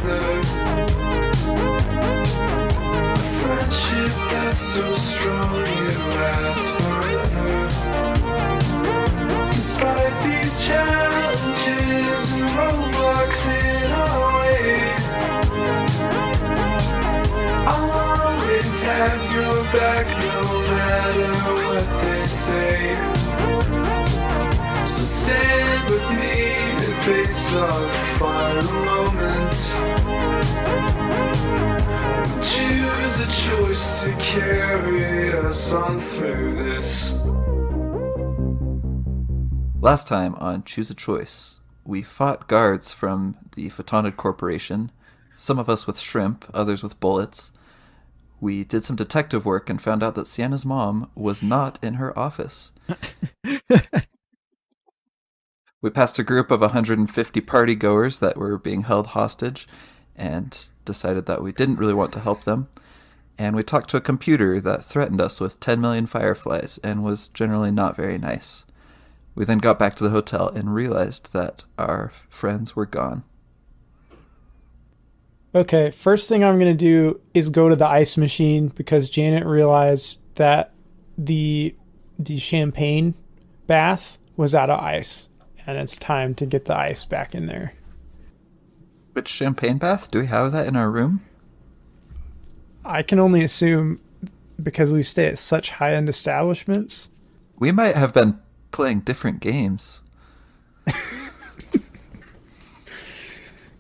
together. A friendship that's so strong it lasts forever. Despite these challenges and roadblocks in our way, I'll always have your back no matter what they say. So stand with me and face our final moment. We'll choose a choice to carry us on through this. Last time on Choose a Choice, we fought guards from the Photonid Corporation, some of us with shrimp, others with bullets. We did some detective work and found out that Sienna's mom was not in her office. We passed a group of 150 partygoers that were being held hostage and decided that we didn't really want to help them. And we talked to a computer that threatened us with 10 million fireflies and was generally not very nice. We then got back to the hotel and realized that our friends were gone. Okay, first thing I'm going to do is go to the ice machine because Janet realized that the champagne bath was out of ice, and it's time to get the ice back in there. Which champagne bath? Do we have that in our room? I can only assume because we stay at such high-end establishments. We might have been playing different games.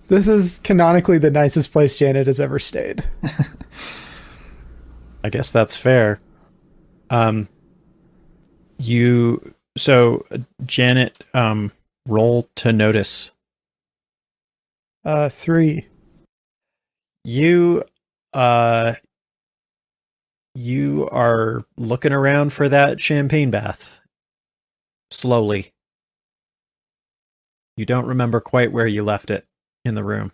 This is canonically the nicest place Janet has ever stayed. I guess that's fair. Janet, roll to notice. 3. You are looking around for that champagne bath. Slowly. You don't remember quite where you left it in the room.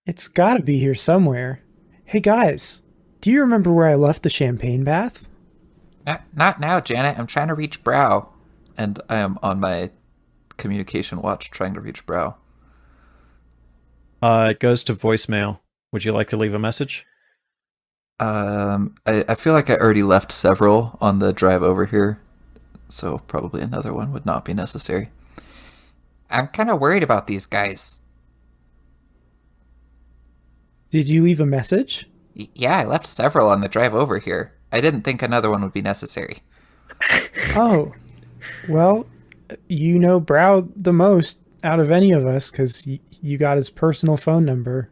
It's gotta be here somewhere. Hey guys, do you remember where I left the champagne bath? Not now, Janet. I'm trying to reach Brow. And I am on my communication watch trying to reach Brow. It goes to voicemail. Would you like to leave a message? I feel like I already left several on the drive over here, so probably another one would not be necessary. I'm kind of worried about these guys. Did you leave a message? Yeah, I left several on the drive over here. I didn't think another one would be necessary. Oh, well, you know Brow the most out of any of us because you got his personal phone number.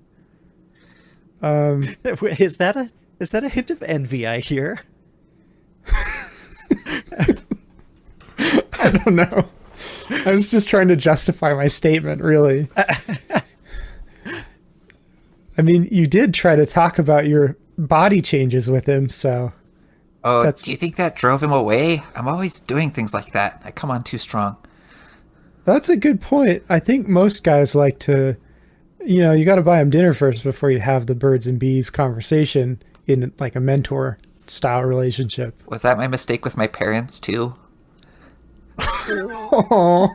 Is that a hint of envy I hear? I don't know. I was just trying to justify my statement, really. I mean, you did try to talk about your body changes with him, so... Oh, do you think that drove him away? I'm always doing things like that. I come on too strong. That's a good point. I think most guys like to... You know, you got to buy them dinner first before you have the birds and bees conversation in like a mentor-style relationship. Was that my mistake with my parents, too? Aww.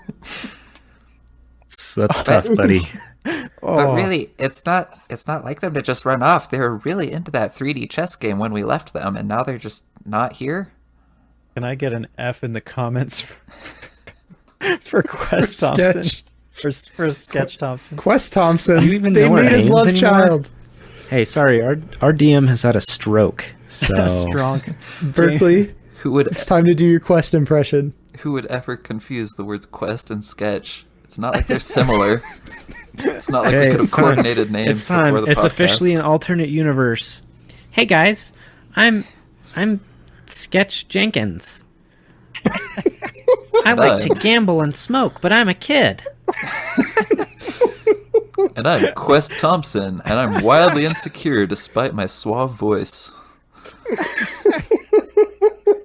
That's tough, buddy. But really, it's not like them to just run off. They were really into that 3D chess game when we left them, and now they're just not here. Can I get an F in the comments for Quest Thompson? For Sketch Thompson. Quest Thompson. Do you even they know our made his names love anymore? child. Hey, sorry, our DM has had a stroke. So Strong. Berkeley, Who would it's time to do your Quest impression. Who would ever confuse the words quest and sketch? It's not like they're similar. It's not like we could have coordinated names It's time. before the It's podcast. officially an alternate universe. Hey guys, I'm Sketch Jenkins. I like to gamble and smoke, but I'm a kid. And I'm Quest Thompson, and I'm wildly insecure despite my suave voice.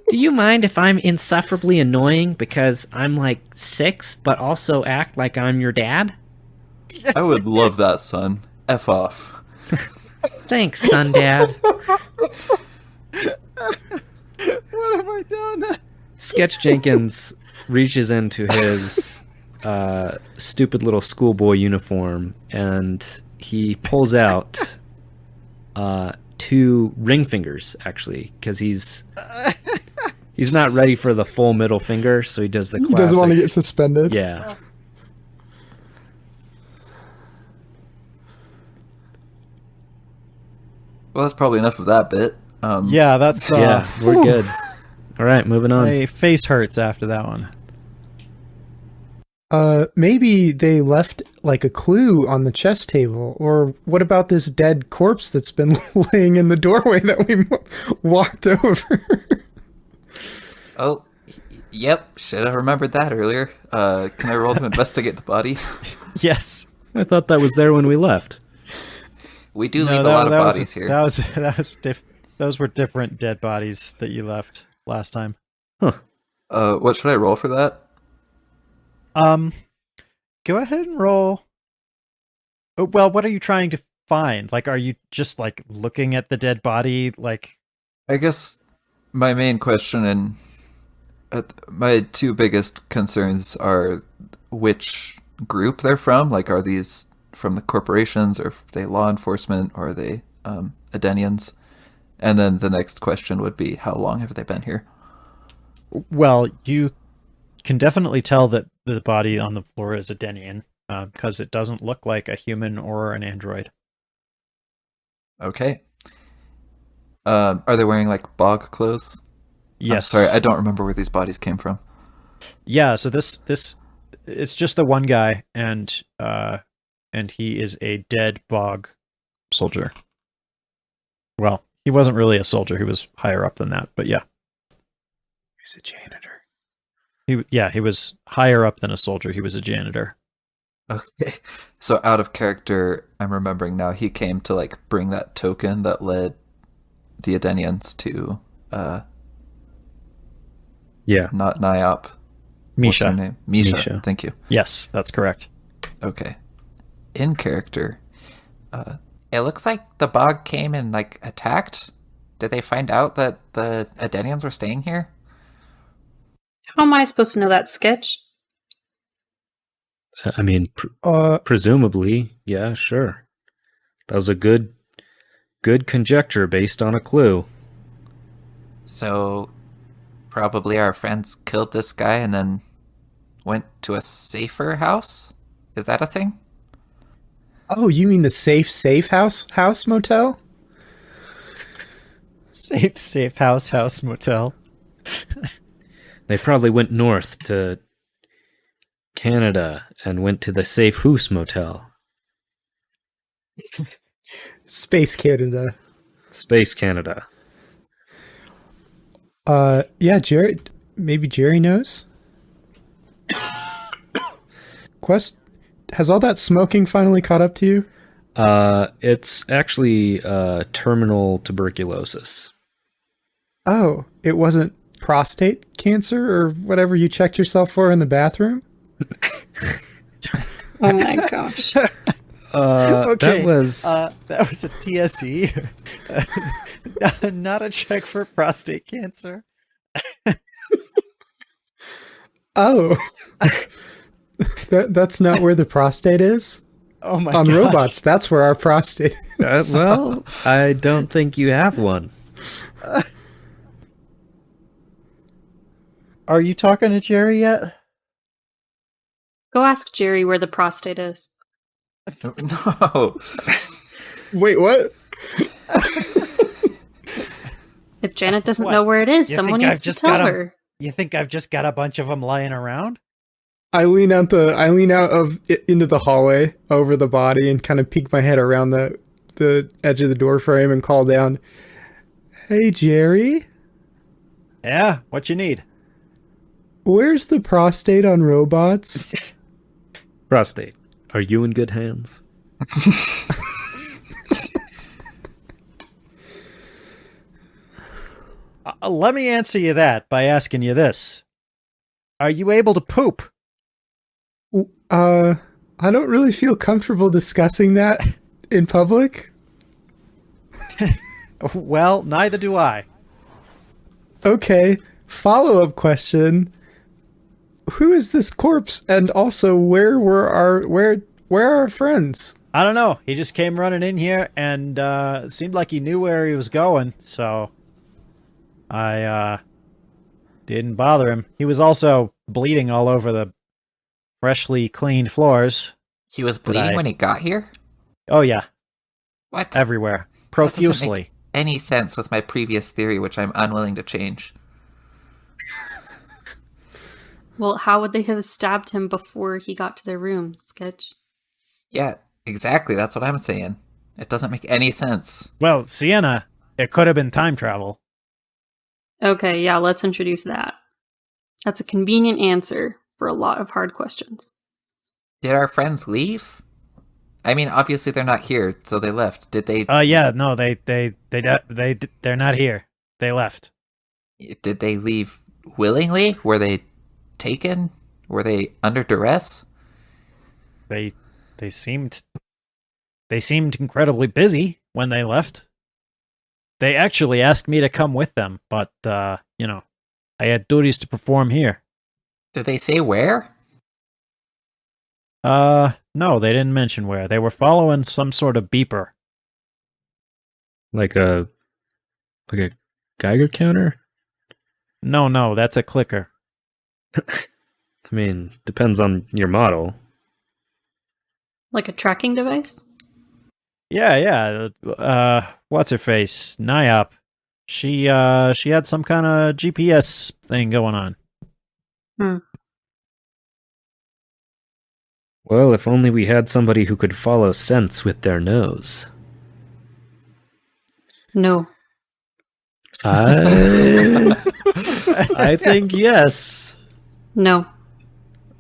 Do you mind if I'm insufferably annoying because I'm like 6, but also act like I'm your dad? I would love that, son. F off. Thanks, son dad. What have I done? Sketch Jenkins reaches into his stupid little schoolboy uniform, and he pulls out two ring fingers, actually, because he's not ready for the full middle finger, so he does the classic. He doesn't want to get suspended. Yeah. Well, that's probably enough of that bit. Yeah, that's Yeah, we're good. All right, moving on. my face hurts after that one. Maybe they left like a clue on the chess table, or what about this dead corpse that's been laying in the doorway that we walked over? Oh, yep. Should have remembered that earlier. Can I roll to investigate the body? Yes. I thought that was there when we left. We do leave a lot of bodies here. Those were different dead bodies that you left last time. What should I roll for that? Go ahead and roll. Oh, well, what are you trying to find? Like, are you just like looking at the dead body? Like, I guess my main question and my two biggest concerns are which group they're from. Like, are these from the corporations, or are they law enforcement, or are they Edenians? And then the next question would be, how long have they been here? well, you can definitely tell that the body on the floor is a Denian because it doesn't look like a human or an android. Okay. Are they wearing like bog clothes? Yes. I'm sorry, I don't remember where these bodies came from. Yeah. So this it's just the one guy, and he is a dead bog soldier. Well, he wasn't really a soldier; he was higher up than that. But yeah, He's a janitor. He was higher up than a soldier. He was a janitor. Okay. So out of character, I'm remembering now, he came to like bring that token that led the Edenians to Yeah. not Niop. What's her Misha. name? Misha. Misha. Thank you. Yes, that's correct. Okay. In character, it looks like the bog came and like attacked. Did they find out that the Edenians were staying here? How am I supposed to know that, Sketch? I mean, presumably, yeah, sure. That was a good conjecture based on a clue. So probably our friends killed this guy and then went to a safer house? Is that a thing? Oh, you mean the safe house motel? Safe house motel. They probably went north to Canada and went to the Safe House Motel. Space Canada. Space Canada. Yeah, maybe Jerry knows. Quest, has all that smoking finally caught up to you? It's actually terminal tuberculosis. Oh, it wasn't prostate cancer or whatever you checked yourself for in the bathroom? Oh my gosh. Okay, That was that was a TSE, not a check for prostate cancer. Oh. That's not where the prostate is? Oh my On gosh. robots, that's where our prostate is. well, I don't think you have one. Are you talking to Jerry yet? Go ask Jerry where the prostate is. No. Wait, what? If Janet doesn't What? know where it is, You someone think I've needs to just tell got 'em? her. You think I've just got a bunch of them lying around? I lean out into the hallway over the body and kind of peek my head around the edge of the door frame and call down, "Hey Jerry, Yeah, what you need? where's the prostate on robots?" Prostate. Are you in good hands? Let me answer you that by asking you this. Are you able to poop? I don't really feel comfortable discussing that in public. Well, neither do I. Okay, follow-up question. who is this corpse? And also, where are our friends? I don't know. He just came running in here and it seemed like he knew where he was going, so I didn't bother him. He was also bleeding all over the freshly cleaned floors. He was bleeding I- when he got here? Oh yeah, What? everywhere. That doesn't Profusely. make any sense with my previous theory, which I'm unwilling to change. Well, how would they have stabbed him before he got to their room, Sketch? Yeah, exactly. That's what I'm saying. It doesn't make any sense. Well, Sienna, it could have been time travel. Okay, yeah, let's introduce that. That's a convenient answer for a lot of hard questions. Did our friends leave? I mean, obviously they're not here, so they left. Did they? Yeah, no, they're not here. They left. Did they leave willingly? Were they taken? Were they under duress? They seemed incredibly busy when they left. They actually asked me to come with them, but I had duties to perform here. Did they say where? No, they didn't mention where. They were following some sort of beeper. Like a Geiger counter? No, that's a clicker. I mean, depends on your model. Like a tracking device? Yeah. What's her face? Nyop. She had some kind of GPS thing going on. Well, if only we had somebody who could follow scents with their nose. No. I think yes. No.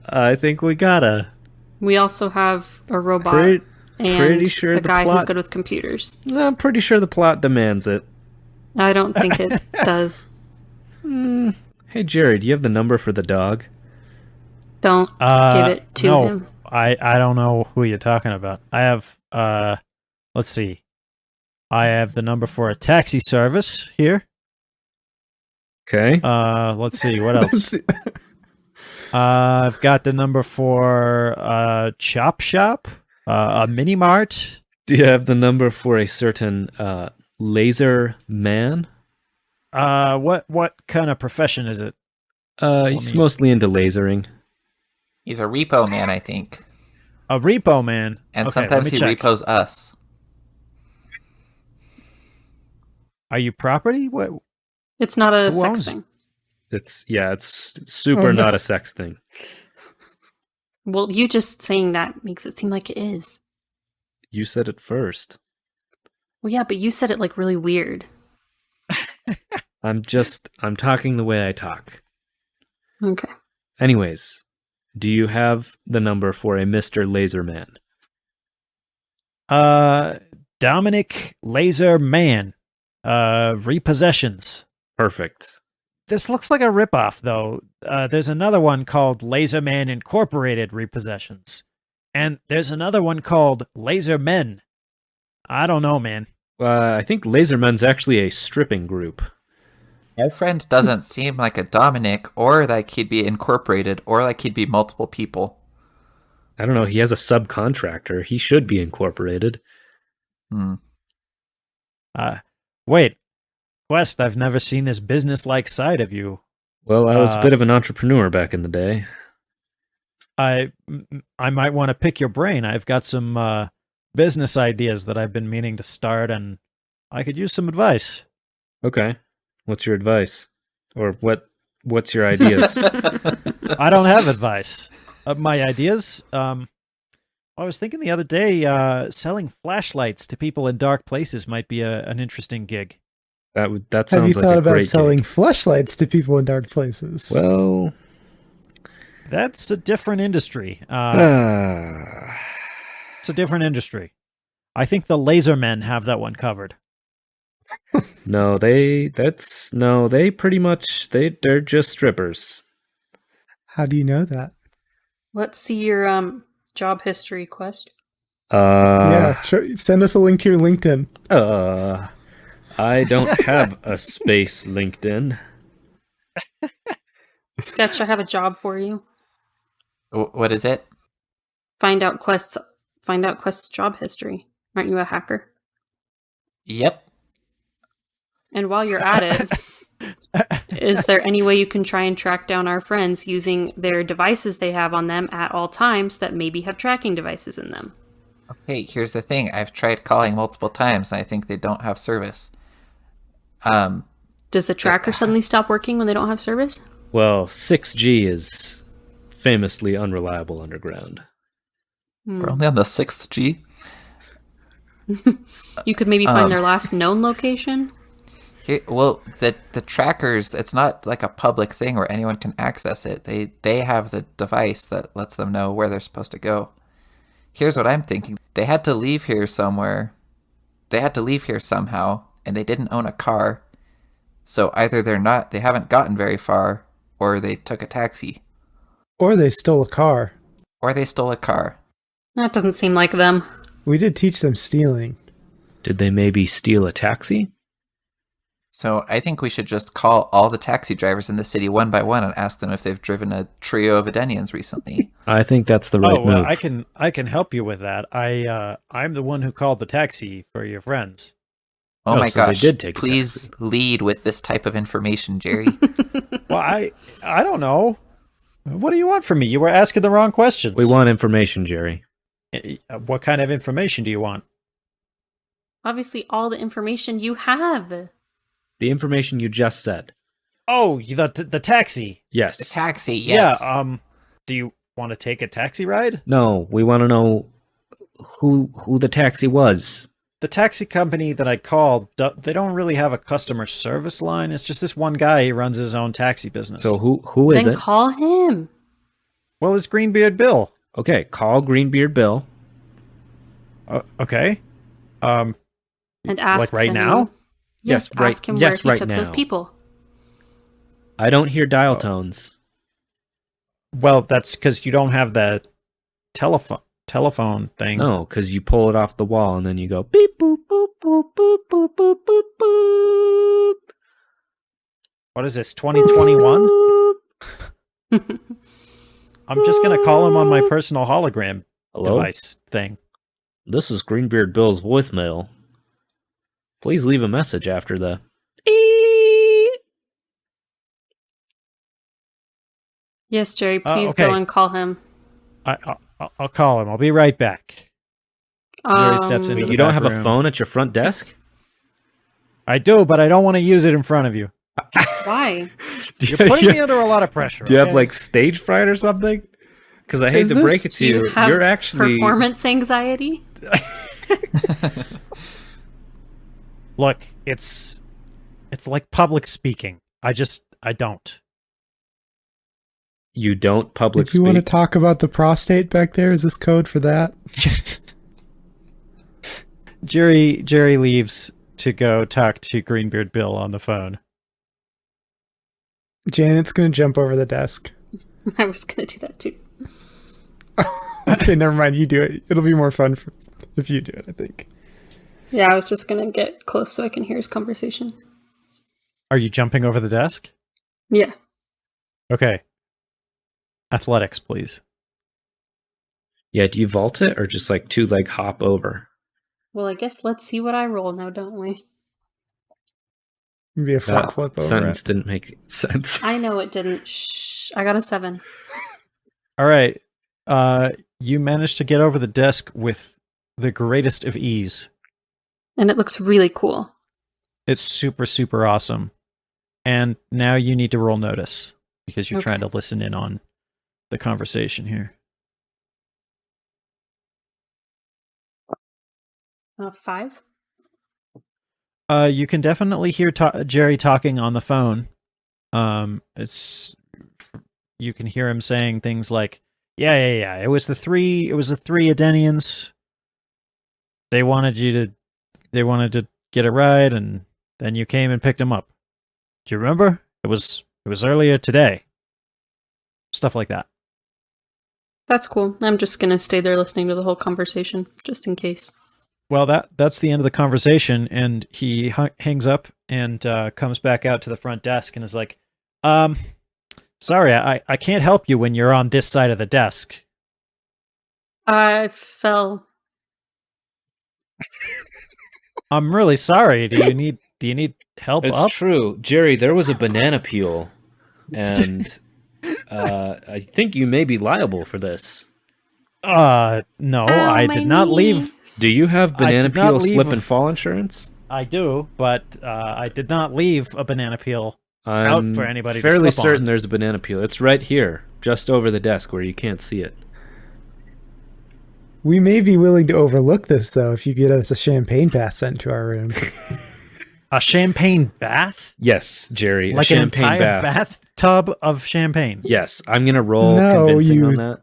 I think we gotta. We also have a robot Pretty and sure a the guy who's plot- good with computers. No, I'm pretty sure the plot demands it. I don't think it does. Hey, Jerry, do you have the number for the dog? Don't give it to no, him. I don't know who you're talking about. I have let's see. I have the number for a taxi service here. Okay. Let's see what else. I've got the number for Chop Shop, a mini mart. Do you have the number for a certain laser man? What kind of profession is it? He's mostly into lasering. He's a repo man, I think. A repo man. And Okay, sometimes let me he check. repos us. Are you property? What? It's not a Who sex owns it? thing. It's super Oh, no. not a sex thing. Well, you just saying that makes it seem like it is. You said it first. Well, yeah, but you said it like really weird. I'm talking the way I talk. Okay. Anyways, do you have the number for a Mr. Laserman? Dominic Laser Man. Repossessions. Perfect. This looks like a ripoff, though. There's another one called Laserman Incorporated Repossessions. And there's another one called Laser Men. I don't know, man. I think Laserman's actually a stripping group. My friend doesn't seem like a Dominic, or like he'd be incorporated, or like he'd be multiple people. I don't know. He has a subcontractor. He should be incorporated. Wait. Quest, I've never seen this business-like side of you. Well, I was a bit of an entrepreneur back in the day. I might want to pick your brain. I've got some business ideas that I've been meaning to start, and I could use some advice. Okay. What's your advice? Or what's your ideas? I don't have advice. My ideas, I was thinking the other day, selling flashlights to people in dark places might be an interesting gig. That Have sounds you like thought a about great selling gig. fleshlights to people in dark places? Well, That's a different industry. uh, It's a different industry. I think the laser men have that one covered. no, they pretty much they're just strippers. How do you know that? Let's see your job history, Quest. Yeah, send us a link to your LinkedIn. I don't have a space LinkedIn. Sketch, I have a job for you. What is it? Find out Quest's job history. Aren't you a hacker? Yep. And while you're at it, is there any way you can try and track down our friends using their devices they have on them at all times that maybe have tracking devices in them? Okay, here's the thing. I've tried calling multiple times, and I think they don't have service. Does the tracker suddenly stop working when they don't have service? Well, 6G is famously unreliable underground. We're only on the 6th G. You could maybe find their last known location? Well, the trackers, it's not like a public thing where anyone can access it. They have the device that lets them know where they're supposed to go. Here's what I'm thinking. They had to leave here somewhere. They had to leave here somehow, and they didn't own a car. So either they haven't gotten very far, or they took a taxi, Or they stole a car. or they stole a car. That doesn't seem like them. We did teach them stealing. Did they maybe steal a taxi? So I think we should just call all the taxi drivers in the city one by one and ask them if they've driven a trio of Edenians recently. I think that's the right move. I can help you with that. I'm the one who called the taxi for your friends. Oh Oh, my so they gosh, did take a please lead with this type of information, Jerry. Well, I don't know. What do you want from me? You were asking the wrong questions. We want information, Jerry. What kind of information do you want? Obviously, all the information you have. The information you just said. Oh, the taxi. Yes. The taxi, yes. Yeah. Do you want to take a taxi ride? No, we want to know who the taxi was. The taxi company that I called, they don't really have a customer service line. It's just this one guy. He runs his own taxi business. So who is Then it? call him. Well, it's Greenbeard Bill. Okay, call Greenbeard Bill. Okay. And ask Like right him. now? Yes, Yes, right- ask him yes, where he right took those now. people. I don't hear dial tones. Well, that's because you don't have the telephone thing. No, because you pull it off the wall and then you go beep boop boop boop boop boop boop boop boop. What is this, 2021? I'm just going to call him on my personal hologram Hello? device thing. This is Greenbeard Bill's voicemail. Please leave a message after the Yes, Jerry, please okay. go and call him. I'll call him. I'll be right back. Jerry steps into the You don't back have a room. phone at your front desk? I do, but I don't want to use it in front of you. Why? You're putting me under a lot of pressure. Do you have okay? like stage fright or something? Because I hate Is to this- break it to Do you you, have you're actually performance anxiety? Look, it's like public speaking. I don't. you don't public If you want to speak. talk about the prostate back there, is this code for that? Jerry leaves to go talk to Greenbeard Bill on the phone. Janet's going to jump over the desk. I was going to do that too. Okay, never mind. You do it. It'll be more fun if you do it, I think. Yeah, I was just going to get close so I can hear his conversation. Are you jumping over the desk? Yeah. Okay. Athletics, please. Yeah, do you vault it or just like 2-leg hop over? Well, I guess let's see what I roll now, don't we? Maybe a front That flip over sentence it. didn't make sense. I know it didn't. Shh. I got a 7. All right. You managed to get over the desk with the greatest of ease. And it looks really cool. It's super, super awesome. And now you need to roll notice because you're Okay. trying to listen in on the conversation here. 5? You can definitely hear Jerry talking on the phone. You can hear him saying things like, "Yeah. It was the three Edenians. They wanted to get a ride, and then you came and picked them up. Do you remember? It was earlier today." Stuff like that. That's cool. I'm just going to stay there listening to the whole conversation, just in case. Well, that's the end of the conversation, and he hangs up and comes back out to the front desk and is like, Sorry, I can't help you when you're on this side of the desk. I fell. I'm really sorry. Do you need help It's up? true, Jerry. There was a banana peel, and I think you may be liable for this. No, Ow, I my did not knee. leave. Do you have I banana did not peel leave slip a- and fall insurance? I do, but I did not leave a banana peel I'm out for anybody to fairly slip certain on. there's a banana peel. It's right here, just over the desk where you can't see it. We may be willing to overlook this, though, if you get us a champagne bath sent to our room. A champagne bath? Yes, Jerry, Like a an champagne entire bath. bathtub of champagne? Yes, I'm gonna roll No, convincing you- on that.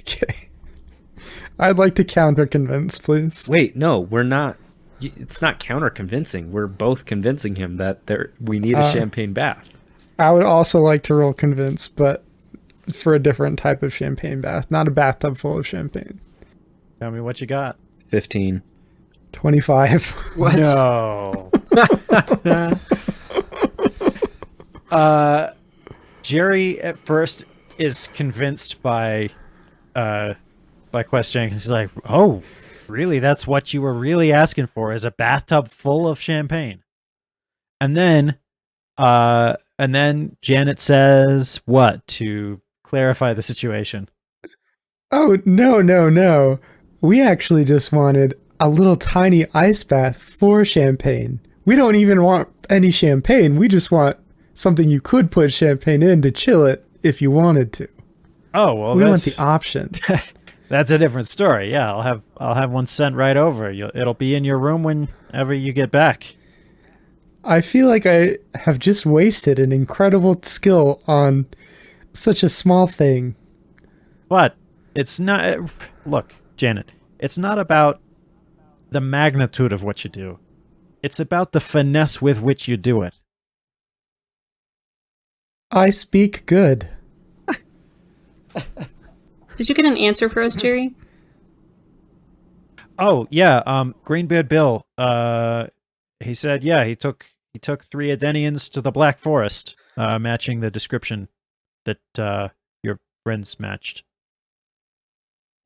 Okay. I'd like to counter-convince, please. Wait, no, we're not. It's not counter convincing. We're both convincing him that we need a champagne bath. I would also like to roll convince, but for a different type of champagne bath, not a bathtub full of champagne. Tell me what you got. 15. 25. What? No. Jerry at first is convinced by Quest Jenkins. He's like, "Oh, really? That's what you were really asking for? Is a bathtub full of champagne?" And then Janet says what to clarify the situation. Oh, no. We actually just wanted a little tiny ice bath for champagne. We don't even want any champagne. We just want something you could put champagne in to chill it if you wanted to. Oh well, We want that's the option. that's a different story. Yeah, I'll have one sent right over. It'll be in your room whenever you get back. I feel like I have just wasted an incredible skill on such a small thing. But it's not. Look, Janet, it's not about the magnitude of what you do. It's about the finesse with which you do it. I speak good. Did you get an answer for us, Jerry? Oh yeah, Greenbeard Bill. He said, yeah, he took 3 Edenians to the Black Forest, matching the description that your friends matched.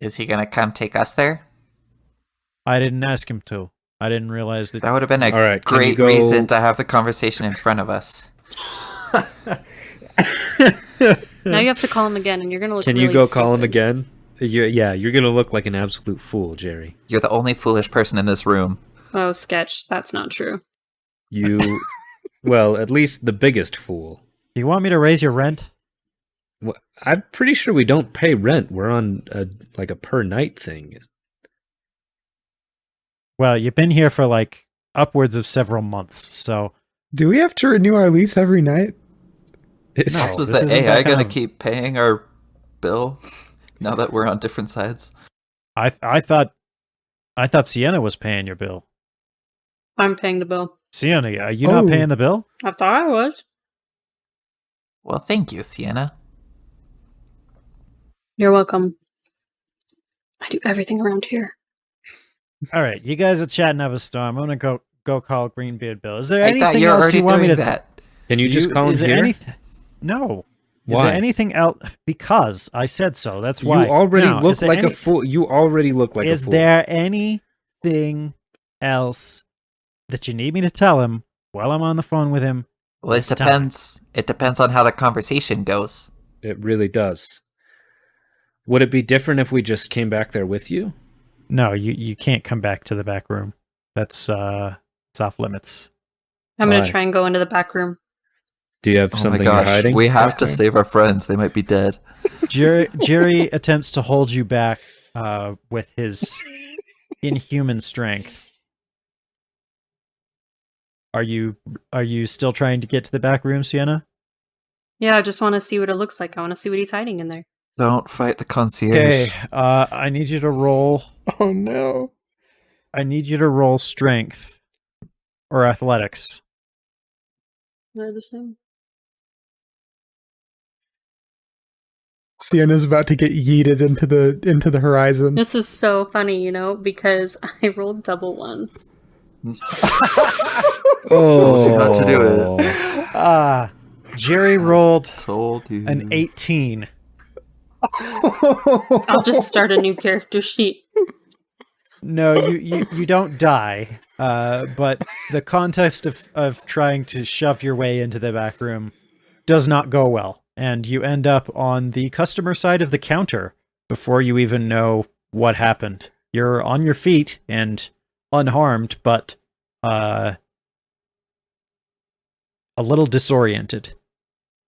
Is he gonna come take us there? I didn't ask him to. I didn't realize that. That would have been a All right, can you great go- reason to have the conversation in front of us. Now you have to call him again, and you're gonna look. Can really you go call him stupid. again? You're gonna look like an absolute fool, Jerry. You're the only foolish person in this room. Oh, sketch. That's not true. You, well, at least the biggest fool. Do you want me to raise your rent? Well, I'm pretty sure we don't pay rent. We're on a per night thing. Well, you've been here for like upwards of several months, so Do we have to renew our lease every night? It's- No. Also, is this the isn't that AI going to kind of- keep paying our bill now that we're on different sides? I thought Sienna was paying your bill. I'm paying the bill. Sienna, are you not Oh. paying the bill? I thought I was. Well, thank you, Sienna. You're welcome. I do everything around here. All right, you guys are chatting up a storm. I'm gonna go call Greenbeard Bill. Is there I anything thought you were else already you want me doing to? that. Can you just call him is there here? anything? No. Is Why? there anything else? Because I said so. That's why. You already Now, look is there like a any- fool. You already look like a Is fool. there anything else that you need me to tell him while I'm on the phone with him? Well, it Stop. depends. It depends on how the conversation goes. It really does. Would it be different if we just came back there with you? No, you can't come back to the back room. That's it's off limits. I'm gonna Why? try and go into the back room. Do you have Oh my something you're gosh, hiding? we have back to there? save our friends. They might be dead. Jerry attempts to hold you back with his inhuman strength. Are you still trying to get to the back room, Sienna? Yeah, I just want to see what it looks like. I want to see what he's hiding in there. Don't fight the Okay, concierge. I need you to roll. Oh no. I need you to roll strength or athletics. They're the same. Sienna's about to get yeeted into the horizon. This is so funny, because I rolled double ones. Oh, You have to do Ah, Jerry rolled Told you. an 18. I'll just start a new character sheet. No, you don't die, but the contest of trying to shove your way into the back room does not go well, and you end up on the customer side of the counter before you even know what happened. You're on your feet and unharmed, but a little disoriented.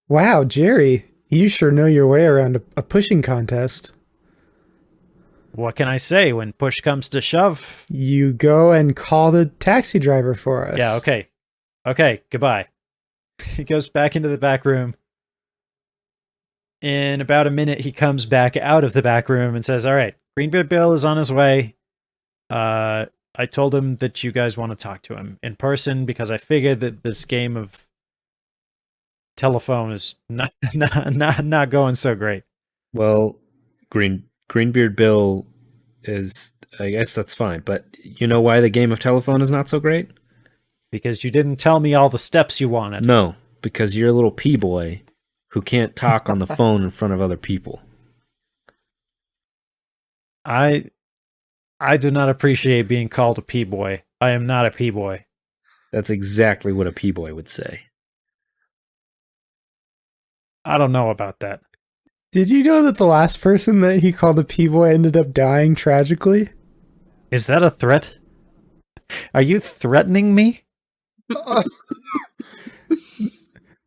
Wow, Jerry, you sure know your way around a pushing contest. What can I say when push comes to shove? You go and call the taxi driver for us. Yeah, okay. Okay, goodbye. He goes back into the back room. In about a minute, he comes back out of the back room and says, all right, Greenbeard Bill is on his way. I told him that you guys want to talk to him in person because I figured that this game of telephone is not going so great. Well, Greenbeard Bill is, I guess that's fine, but you know why the game of telephone is not so great? Because you didn't tell me all the steps you wanted. No, because you're a little P-boy who can't talk on the phone in front of other people. I do not appreciate being called a P-boy. I am not a P-boy. That's exactly what a P-boy would say. I don't know about that. Did you know that the last person that he called a P-boy ended up dying tragically? Is that a threat? Are you threatening me?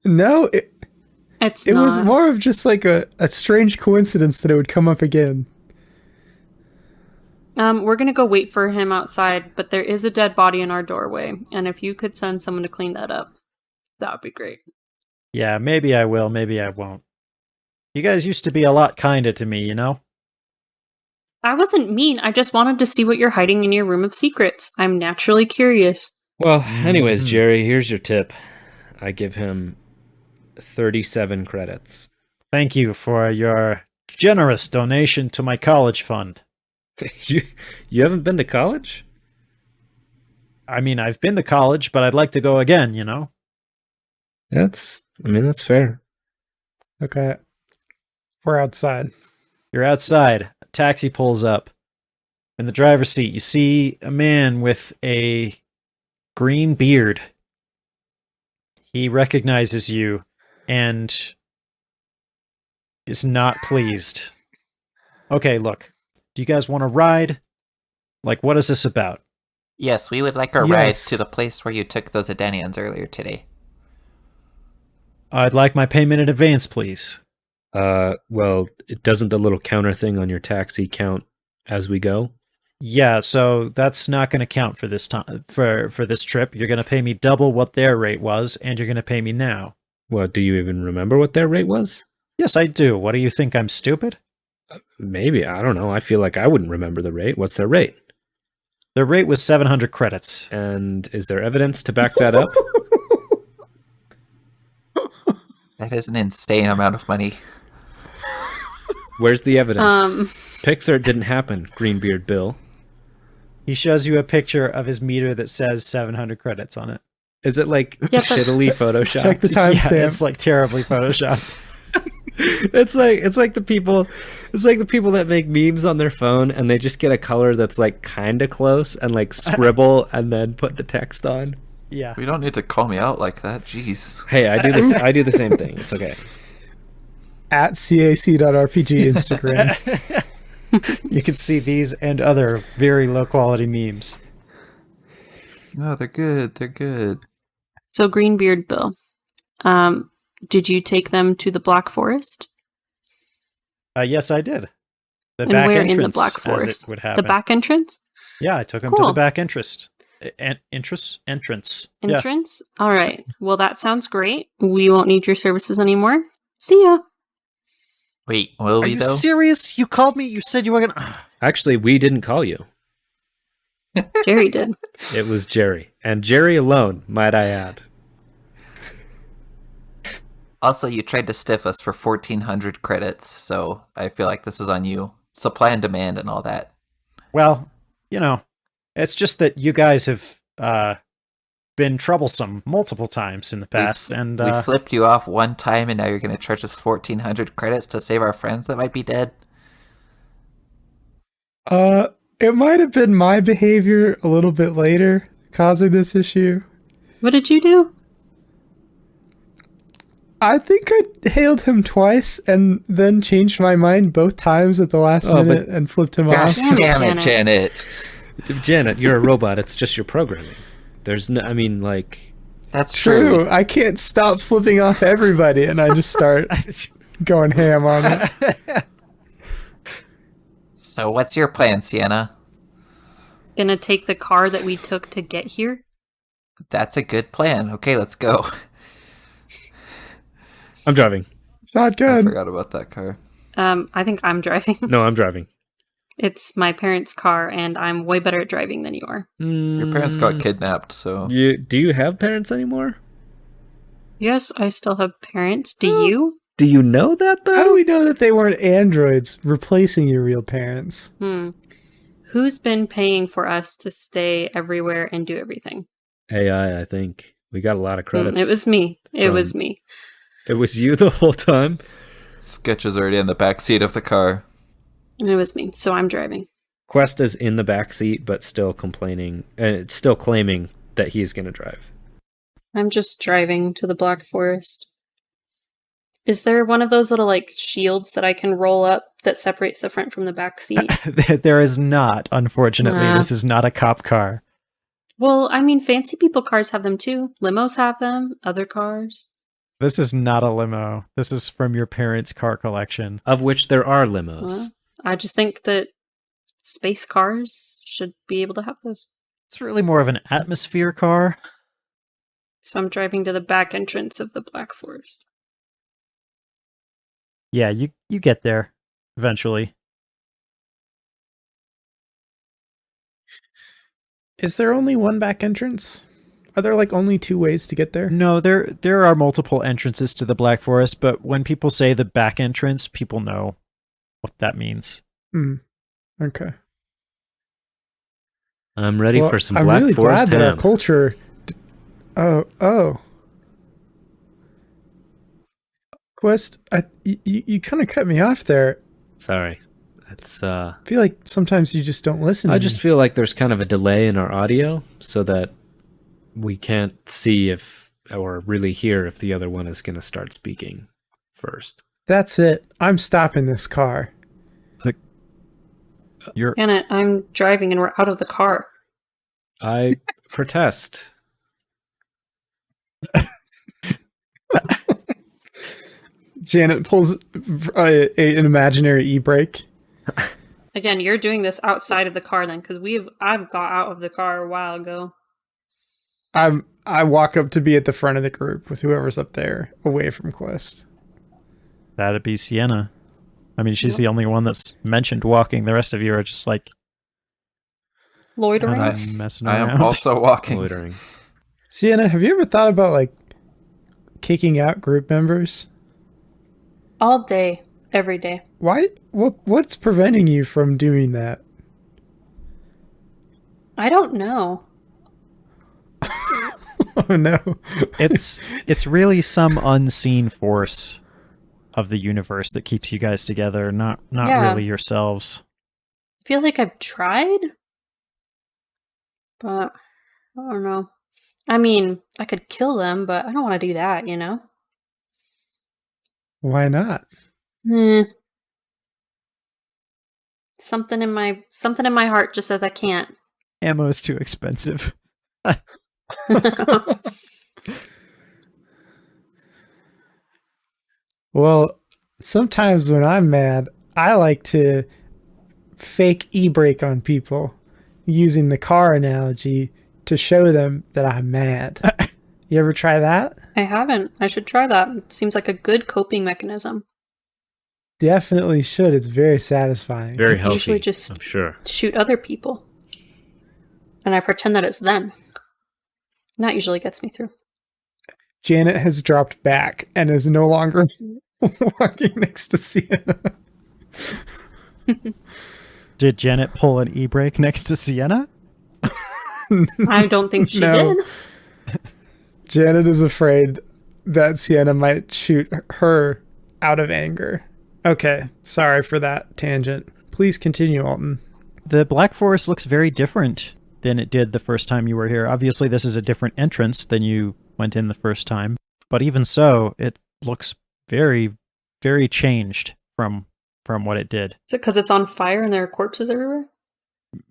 No, it It's was not. more of just like a strange coincidence that it would come up again. We're gonna go wait for him outside, but there is a dead body in our doorway, and if you could send someone to clean that up, that would be great. Yeah, maybe I will, maybe I won't. You guys used to be a lot kinder to me, you know? I wasn't mean. I just wanted to see what you're hiding in your room of secrets. I'm naturally curious. Well, anyways, Mhm. Jerry, here's your tip. I give him 37 credits. Thank you for your generous donation to my college fund. You haven't been to college? I mean, I've been to college, but I'd like to go again, you know? That's fair. Okay. We're outside. You're outside. A taxi pulls up. In the driver's seat, you see a man with a green beard. He recognizes you and is not pleased. Okay, look. Do you guys want to ride? Like, what is this about? Yes, we would like a ride Yes. to the place where you took those Adanians earlier today. I'd like my payment in advance, please. Well, doesn't the little counter thing on your taxi count as we go? Yeah, so that's not going to count for this time for this trip. You're going to pay me double what their rate was, and you're going to pay me now. Well, do you even remember what their rate was? Yes, I do. What do you think? I'm stupid? Maybe, I don't know. I feel like I wouldn't remember the rate. What's their rate? Their rate was 700 credits. And is there evidence to back that up? That is an insane amount of money. Where's the evidence? Um, Pixar didn't happen, Greenbeard Bill. He shows you a picture of his meter that says 700 credits on it. Is it like Yeah, but- shittily photoshopped? Check the Yeah, timestamp. it's like terribly photoshopped. It's like the people that make memes on their phone and they just get a color that's like kind of close and like scribble and then put the text on. Yeah. You don't need to call me out like that. Jeez. Hey, I do this. I do the same thing. It's okay. At cac.rpg Instagram. You can see these and other very low quality memes. No, they're good. They're good. so Greenbeard Bill, did you take them to the Black Forest? Yes, I did. The And back where in entrance, the Black as Forest? it would happen. The back entrance? Yeah, I took him to Cool. the back entrance. Entrance. Yeah. Entrance? All right. Well, that sounds great. We won't need your services anymore. See ya. Wait, will Are we you though? serious? You called me. You said you were gonna. Actually, we didn't call you. Jerry did. It was Jerry, and Jerry alone, might I add. Also, you tried to stiff us for 1,400 credits, so I feel like this is on you. Supply and demand and all that. Well, you know, it's just that you guys have been troublesome multiple times in the past, and we flipped you off one time, and now you're going to charge us 1,400 credits to save our friends that might be dead. It might have been my behavior a little bit later causing this issue. What did you do? I think I hailed him twice and then changed my mind both times at the last minute and flipped him Gosh, off. damn it, Janet. Janet, you're a robot. It's just your programming. There's no, I mean, like, That's True. true. I can't stop flipping off everybody, and I just start going ham on it. So what's your plan, Sienna? Gonna take the car that we took to get here? That's a good plan. Okay, let's go. I'm driving. I Shotgun. forgot about that car. I think I'm driving. No, I'm driving. It's my parents' car, and I'm way better at driving than you are. Your parents got kidnapped, so Do you have parents anymore? Yes, I still have parents. Do you? Do you know that though? How do we know that they weren't androids replacing your real parents? Who's been paying for us to stay everywhere and do everything? AI, I think. We got a lot of credits. It was me. It was from- me. It was you the whole time? Sketch is already in the back seat of the car. It was me. So I'm driving. Quest is in the back seat, but still complaining, still claiming that he's going to drive. I'm just driving to the Black Forest. Is there one of those little like shields that I can roll up that separates the front from the back seat? there is not, unfortunately. Nah. This is not a cop car. Well, I mean, fancy people cars have them too. Limos have them. Other cars. This is not a limo. This is from your parents' car collection. Of which there are limos. Well, I just think that space cars should be able to have those. It's really more of an atmosphere car. So I'm driving to the back entrance of the Black Forest. Yeah, you get there eventually. Is there only one back entrance? Are there like only two ways to get there? No, there are multiple entrances to the Black Forest, but when people say the back entrance, people know what that means. Okay. I'm ready Well, for some I'm Black really Forest glad that our ham. culture. Oh. Quest, you kind of cut me off there. Sorry. It's I feel like sometimes you just don't listen. I to just me. feel like there's kind of a delay in our audio so that we can't see if or really hear if the other one is going to start speaking first. That's it. I'm stopping this car. You're Janet, I'm driving and we're out of the car. I protest. Janet pulls an imaginary e-brake. Again, you're doing this outside of the car then, because I've got out of the car a while ago. I walk up to be at the front of the group with whoever's up there, away from Quest. that'd be Sienna. I mean, she's the only one that's mentioned walking. The rest of you are just like Loitering? messing I around. am also walking. Loitering. Sienna, have you ever thought about like kicking out group members? All day, every day. Why? What's preventing you from doing that? I don't know. Oh no. It's really some unseen force of the universe that keeps you guys together, not Yeah. really yourselves. I feel like I've tried, but I don't know. I mean, I could kill them, but I don't want to do that, you know? Why not? Something in my heart just says I can't. Ammo's too expensive. Well, sometimes when I'm mad, I like to fake e-brake on people using the car analogy to show them that I'm mad. You ever try that? I haven't. I should try that. It seems like a good coping mechanism. Definitely should. It's very satisfying. Very I healthy, usually just I'm sure. shoot other people. And I pretend that it's them. And that usually gets me through. Janet has dropped back and is no longer walking next to Sienna. Did Janet pull an e-brake next to Sienna? I don't think she No. did. Janet is afraid that Sienna might shoot her out of anger. Okay, sorry for that tangent. Please continue, Alton. The Black Forest looks very different than it did the first time you were here. Obviously, this is a different entrance than you went in the first time. But even so, it looks very, very changed from what it did. Is it because it's on fire and there are corpses everywhere?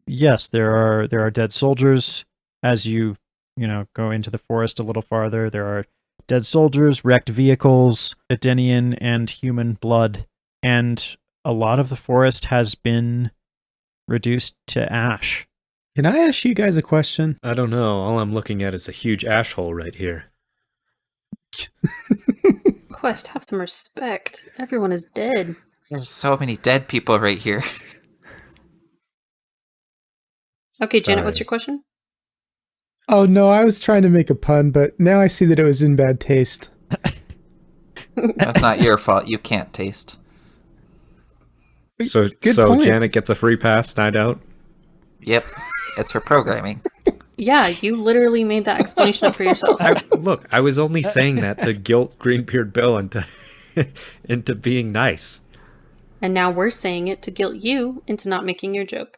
Yes, there are dead soldiers as you go into the forest a little farther. There are dead soldiers, wrecked vehicles, Edenian and human blood, and a lot of the forest has been reduced to ash. Can I ask you guys a question? I don't know. All I'm looking at is a huge ash hole right here. Quest, have some respect. Everyone is dead. There's so many dead people right here. Okay, Janet, Sorry. what's your question? Oh no, I was trying to make a pun, but now I see that it was in bad taste. That's not your fault. You can't taste. So Good point. Janet gets a free pass night out. Yep. It's for programming. Yeah, you literally made that explanation up for yourself. Look, I was only saying that to guilt Greenbeard Bill into being nice. And now we're saying it to guilt you into not making your joke.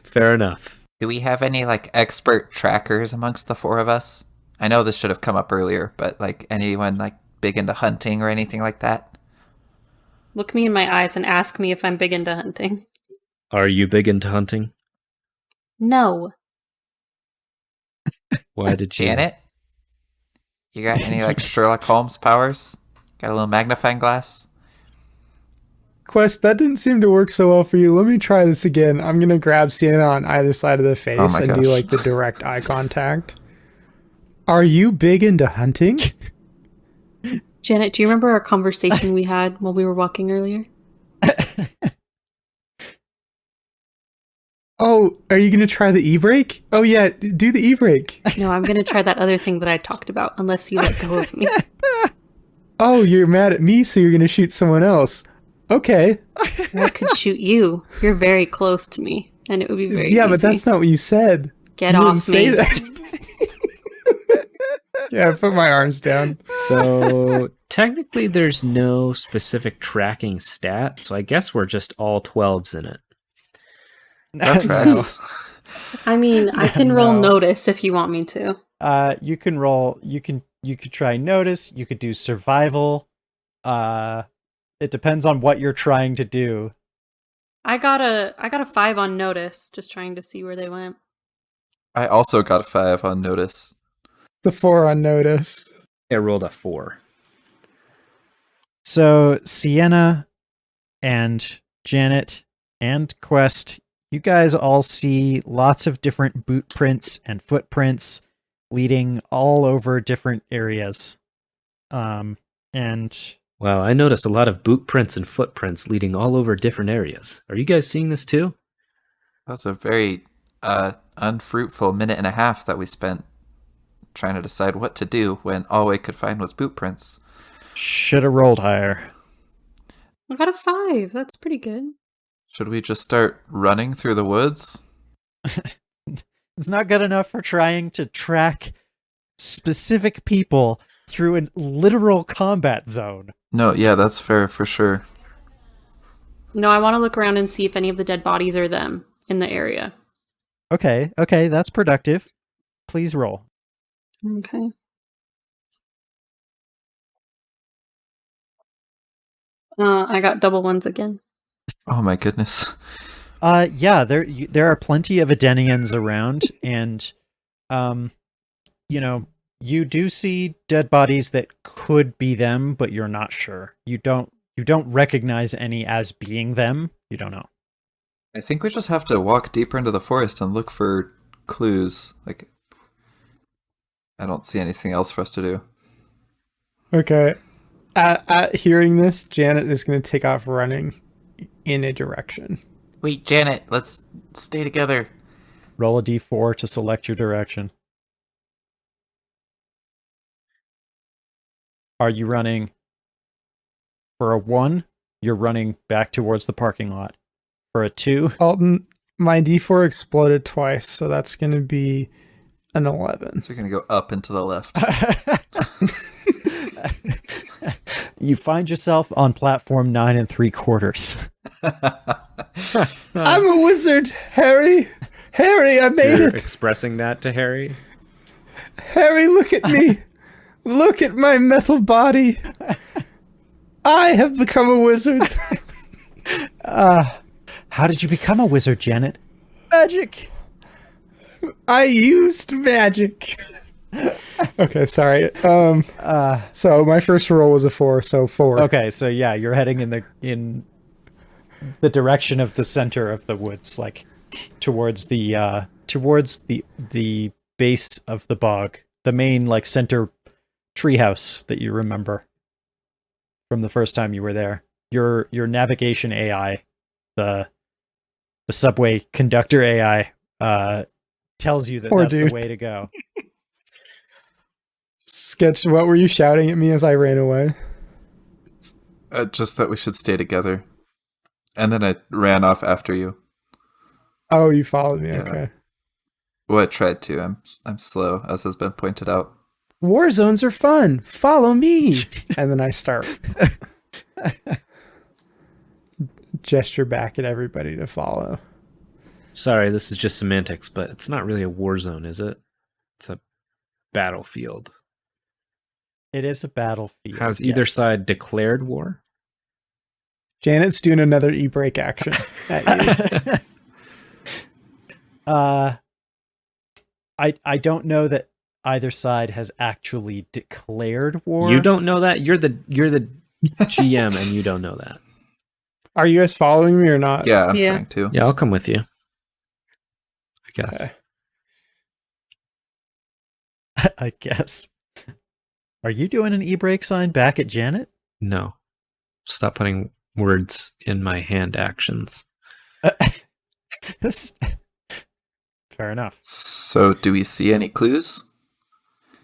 Fair enough. Do we have any expert trackers amongst the four of us? I know this should have come up earlier, but anyone big into hunting or anything like that? Look me in my eyes and ask me if I'm big into hunting. Are you big into hunting? No. Why did you? Janet? You got any Sherlock Holmes powers? Got a little magnifying glass? Quest, that didn't seem to work so well for you. Let me try this again. I'm going to grab Sienna on either side of the face Oh my and do gosh. the direct eye contact. Are you big into hunting? Janet, do you remember our conversation we had while we were walking earlier? Oh, are you going to try the e-brake? Oh yeah, do the e-brake. No, I'm going to try that other thing that I talked about, unless you let go of me. Oh, you're mad at me, so you're going to shoot someone else. Okay. I could shoot you. You're very close to me, and it would be very Yeah, easy. but that's not what you said. Get You didn't off say me. that. Yeah, I put my arms down. So technically, there's no specific tracking stat, so I guess we're just all 12s in it. That tracks. I mean, I can roll No. notice if you want me to. You can roll. You could try notice. You could do survival. It depends on what you're trying to do. I got a 5 on notice, just trying to see where they went. I also got a 5 on notice. The 4 on notice. I rolled a 4. So Sienna and Janet and Quest, you guys all see lots of different boot prints and footprints leading all over different areas. And Wow, I noticed a lot of boot prints and footprints leading all over different areas. Are you guys seeing this too? That's a very unfruitful minute and a half that we spent trying to decide what to do when all we could find was boot prints. should have rolled higher. I got a 5. That's pretty good. Should we just start running through the woods? It's not good enough for trying to track specific people through a literal combat zone. No, yeah, that's fair for sure. No, I want to look around and see if any of the dead bodies are them in the area. Okay, that's productive. Please roll. Okay. I got double ones again. Oh my goodness. Yeah, there are plenty of Edenians around, and you do see dead bodies that could be them, but you're not sure. You don't recognize any as being them. You don't know. I think we just have to walk deeper into the forest and look for clues. I don't see anything else for us to do. Okay. At hearing this, Janet is going to take off running in a direction. Wait, Janet, let's stay together. Roll a d4 to select your direction. Are you running? For a 1, you're running back towards the parking lot. For a 2, Alton, my D4 exploded twice, so that's going to be An 11. So you're gonna go up and to the left. You find yourself on platform 9 3/4. I'm a wizard, Harry. Harry, I made You're it. expressing that to Harry. Harry, look at me. Look at my metal body. I have become a wizard. How did you become a wizard, Janet? Magic. I used magic. Okay, sorry. So my first roll was a 4, so 4. Okay, so yeah, you're heading in the direction of the center of the woods, like towards the base of the bog, the main like center treehouse that you remember from the first time you were there. Your navigation AI, the subway conductor AI, tells you that Poor that's dude. the way to go. Sketch, what were you shouting at me as I ran away? Just that we should stay together. And then I ran off after you. Oh, you followed me. Yeah. Okay. Well, I tried to. I'm slow, as has been pointed out. War zones are fun. Follow me. And then I start. Gesture back at everybody to follow. Sorry, this is just semantics, but it's not really a war zone, is it? It's a battlefield. It is a battlefield. Has either yes. side declared war? Janet's doing another e-break action at you. I don't know that either side has actually declared war. You don't know that? You're the GM and you don't know that. Are you guys following me or not? Yeah, I'm Yeah. trying to. Yeah, I'll come with you. I guess. Okay. I guess. Are you doing an e-break sign back at Janet? No. Stop putting words in my hand actions. That's fair enough. So, do we see any clues?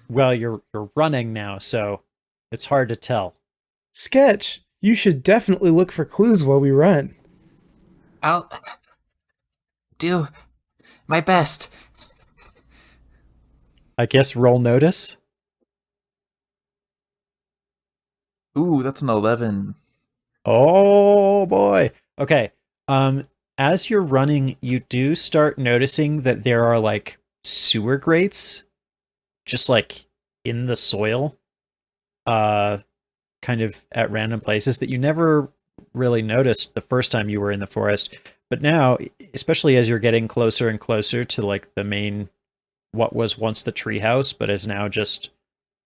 Well, you're running now, so it's hard to tell. Sketch, you should definitely look for clues while we run. I'll do my best. I guess roll notice. Ooh, that's an 11. Oh boy. Okay. As you're running, you do start noticing that there are like sewer grates just like in the soil, kind of at random places that you never really noticed the first time you were in the forest. But now, especially as you're getting closer and closer to like the main, what was once the treehouse, but is now just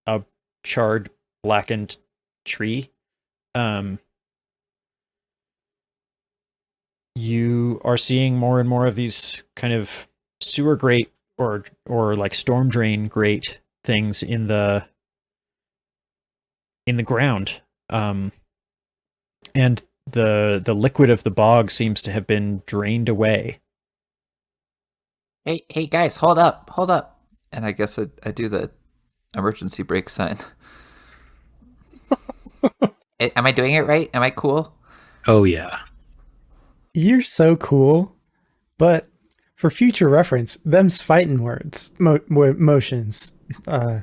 a charred, blackened tree, you are seeing more and more of these kind of sewer grate or like storm drain grate things in the ground, and the liquid of the bog seems to have been drained away. Hey guys, hold up. And I guess I do the emergency brake sign. Am I doing it right? Am I cool? Oh, yeah. You're so cool. But for future reference, them's fighting words. Motions.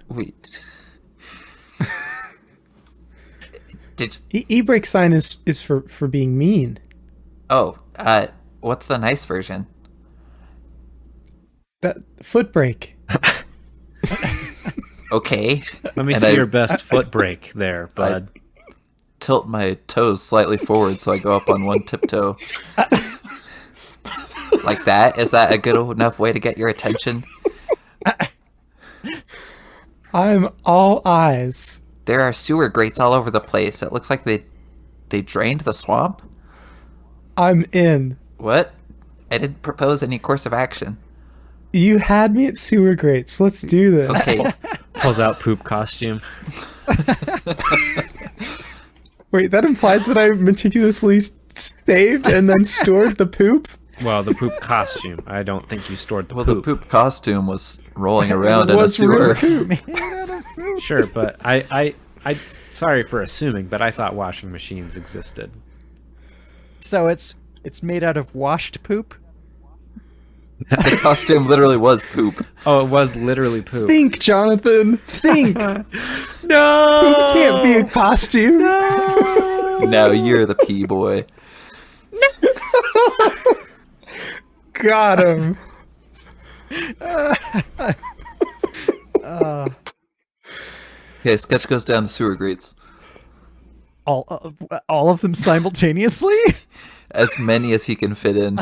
Wait. Did E-break sign is for being mean. what's the nice version? That foot brake. Okay. Let me And see I- your best foot break there, bud. Tilt my toes slightly forward so I go up on one tiptoe. Like that? Is that a good enough way to get your attention? I'm all eyes. There are sewer grates all over the place. It looks like they drained the swamp. I'm in. What? I didn't propose any course of action. You had me at sewer grates. Let's do this. Okay. Pulls out poop costume. Wait, that implies that I meticulously saved and then stored the poop? Well, the poop costume. I don't think you stored the Well, poop. the poop costume was rolling around in a Was real sewer. poop. Sure, but I sorry for assuming, but I thought washing machines existed. So it's made out of washed poop. The costume literally was poop. Oh, it was literally poop. Think, Jonathan. Think. No, Poop can't be a costume. No, you're the pee boy. Got him. Okay, Sketch goes down the sewer grates. All of them simultaneously? As many as he can fit in.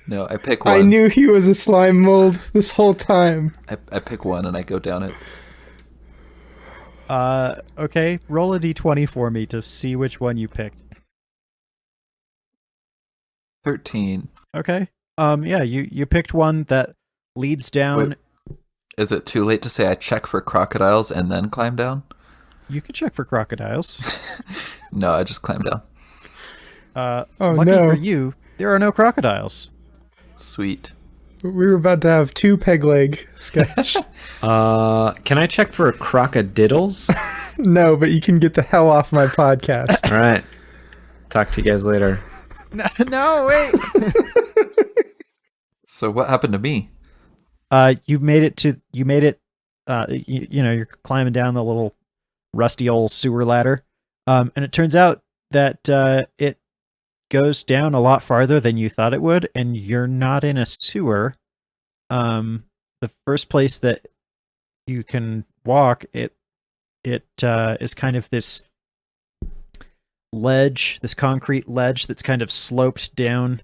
No, I pick one. I knew he was a slime mold this whole time. I pick one and I go down it. Okay, roll a d20 for me to see which one you picked. 13. Okay. Yeah, you picked one that leads down. Wait. Is it too late to say I check for crocodiles and then climb down? You can check for crocodiles. No, I just climb down. Oh, Lucky no. for you, there are no crocodiles. Sweet. We were about to have 2 peg leg Sketch. Can I check for crocodiddles? No, but you can get the hell off my podcast. All right. Talk to you guys later. No, wait. So what happened to me? You made it. You know, you're climbing down the little rusty old sewer ladder. And it turns out that it goes down a lot farther than you thought it would, and you're not in a sewer. The first place that you can walk, it is kind of this ledge, this concrete ledge that's kind of sloped down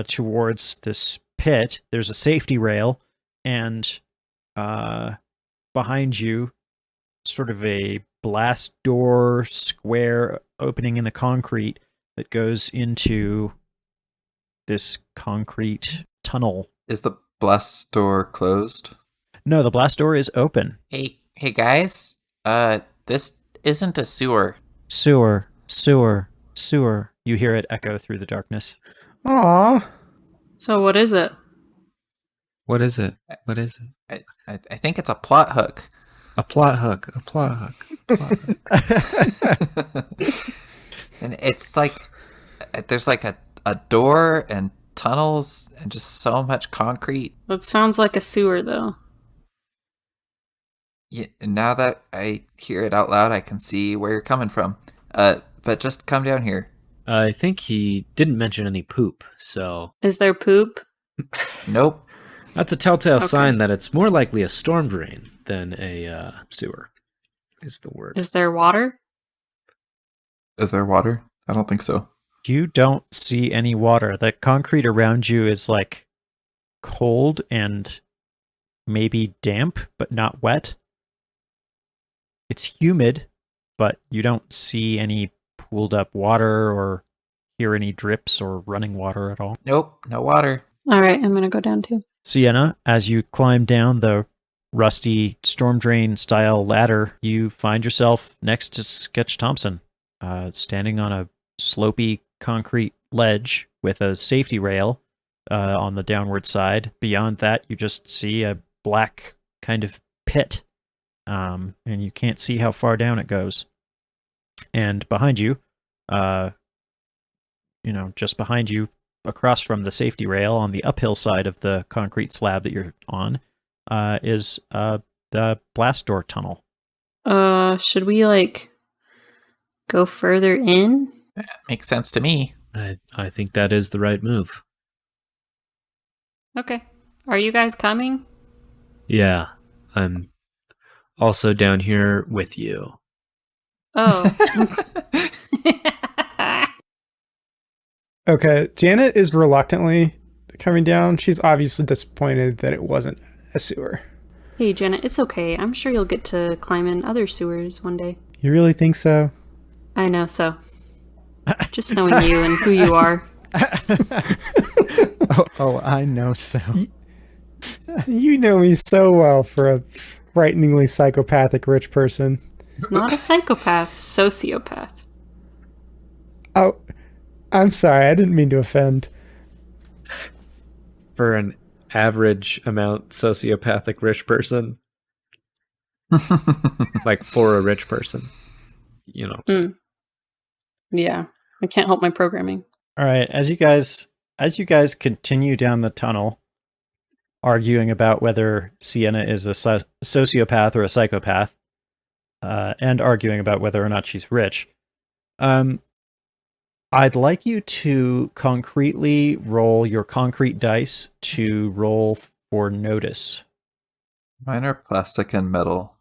towards this pit. There's a safety rail, and behind you, sort of a blast door square opening in the concrete that goes into this concrete tunnel. Is the blast door closed? No, the blast door is open. Hey guys. This isn't a sewer. Sewer, sewer, sewer. You hear it echo through the darkness. Aw. So what is it? What is it? What is it? I think it's a plot hook. A plot hook. A plot hook. Plot hook. And it's like there's like a door and tunnels and just so much concrete. That sounds like a sewer, though. Yeah, now that I hear it out loud, I can see where you're coming from. But just come down here. I think he didn't mention any poop, so Is there poop? Nope. that's a telltale Okay. sign that it's more likely a storm drain than a sewer. Is the word. Is there water? Is there water? I don't think so. You don't see any water. The concrete around you is like cold and maybe damp, but not wet. It's humid, but you don't see any pooled up water or hear any drips or running water at all. Nope. No water. All right, I'm gonna go down too. Sienna, as you climb down the rusty storm drain style ladder, you find yourself next to Sketch Thompson, standing on a slopey concrete ledge with a safety rail on the downward side. Beyond that, you just see a black kind of pit, and you can't see how far down it goes. And behind you, just behind you, across from the safety rail on the uphill side of the concrete slab that you're on, is the blast door tunnel. Should we go further in? That makes sense to me. I think that is the right move. Okay. Are you guys coming? Yeah, I'm also down here with you. Oh. Okay, Janet is reluctantly coming down. She's obviously disappointed that it wasn't a sewer. Hey, Janet, it's okay. I'm sure you'll get to climb in other sewers one day. You really think so? I know so. Just knowing you and who you are. Oh, I know so. You know me so well for a frighteningly psychopathic rich person. Not a psychopath, sociopath. Oh, I'm sorry. I didn't mean to offend. For an average amount sociopathic rich person. Like for a rich person. You know. Yeah, I can't help my programming. All right, as you guys continue down the tunnel, arguing about whether Sienna is a sociopath or a psychopath, and arguing about whether or not she's rich. I'd like you to concretely roll your concrete dice to roll for notice. Mine are plastic and metal.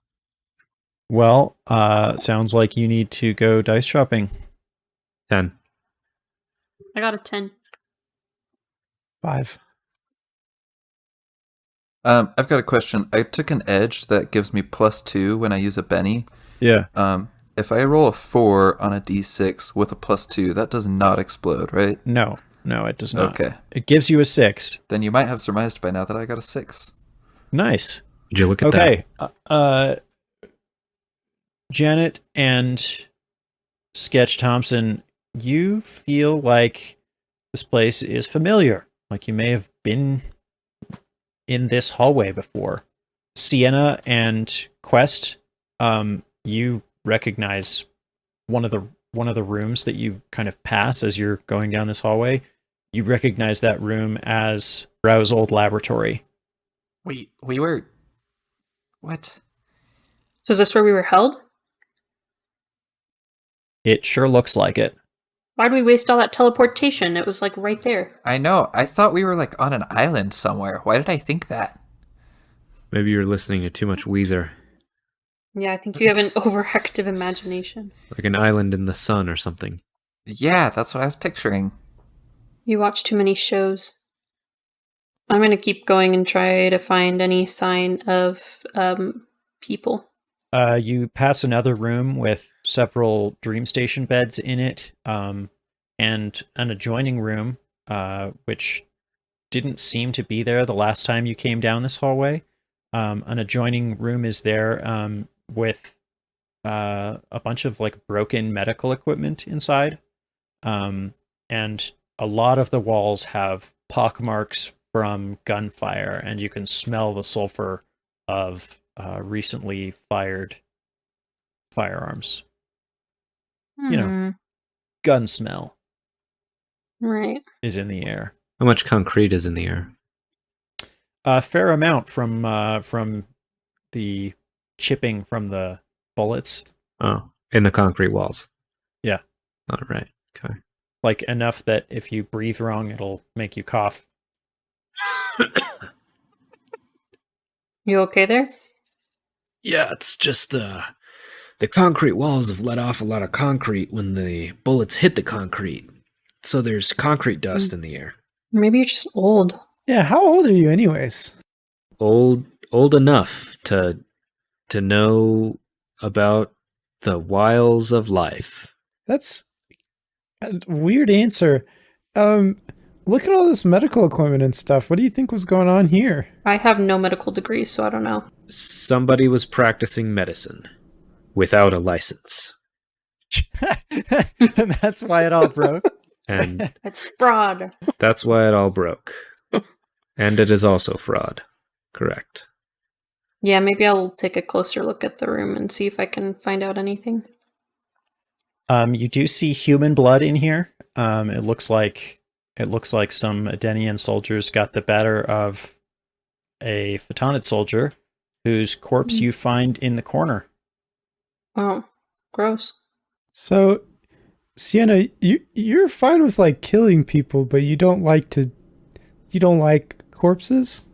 Well, sounds like you need to go dice shopping. 10. I got a 10. 5. I've got a question. I took an edge that gives me +2 when I use a Benny. Yeah. If I roll a 4 on a d6 with a +2, that does not explode, right? No, it does not. Okay. It gives you a 6. Then you might have surmised by now that I got a 6. Nice. Did you look at Okay. Janet and Sketch Thompson, you feel like this place is familiar. Like you may have been in this hallway before. Sienna and Quest, you recognize one of the rooms that you kind of pass as you're going down this hallway. You recognize that room as Rau's old laboratory. We were... What? So is this where we were held? It sure looks like it. Why'd we waste all that teleportation? It was like right there. I know. I thought we were like on an island somewhere. Why did I think that? Maybe you're listening to too much Weezer. Yeah, I think you have an overactive imagination. Like an island in the sun or something. Yeah, that's what I was picturing. You watch too many shows. I'm going to keep going and try to find any sign of people. You pass another room with several Dream Station beds in it, and an adjoining room, which didn't seem to be there the last time you came down this hallway. An adjoining room is there with a bunch of like broken medical equipment inside, and a lot of the walls have pockmarks from gunfire, and you can smell the sulfur of recently fired firearms. You know, gun smell Right. is in the air. How much concrete is in the air? A fair amount from the chipping from the bullets. Oh, in the concrete walls. Yeah. All right. Okay. Like enough that if you breathe wrong, it'll make you cough. You okay there? Yeah, it's just the concrete walls have let off a lot of concrete when the bullets hit the concrete. So there's concrete dust in the air. Maybe you're just old. Yeah, how old are you anyways? Old enough to know about the wiles of life. That's a weird answer. Look at all this medical equipment and stuff. What do you think was going on here? I have no medical degree, so I don't know. Somebody was practicing medicine without a license. And that's why it all broke. And It's fraud. that's why it all broke. And it is also fraud. Correct. Yeah, maybe I'll take a closer look at the room and see if I can find out anything. You do see human blood in here. It looks like some Adenian soldiers got the better of a Photonid soldier whose corpse you find in the corner. Oh, gross. So, Sienna, you're fine with like killing people, but you don't like corpses?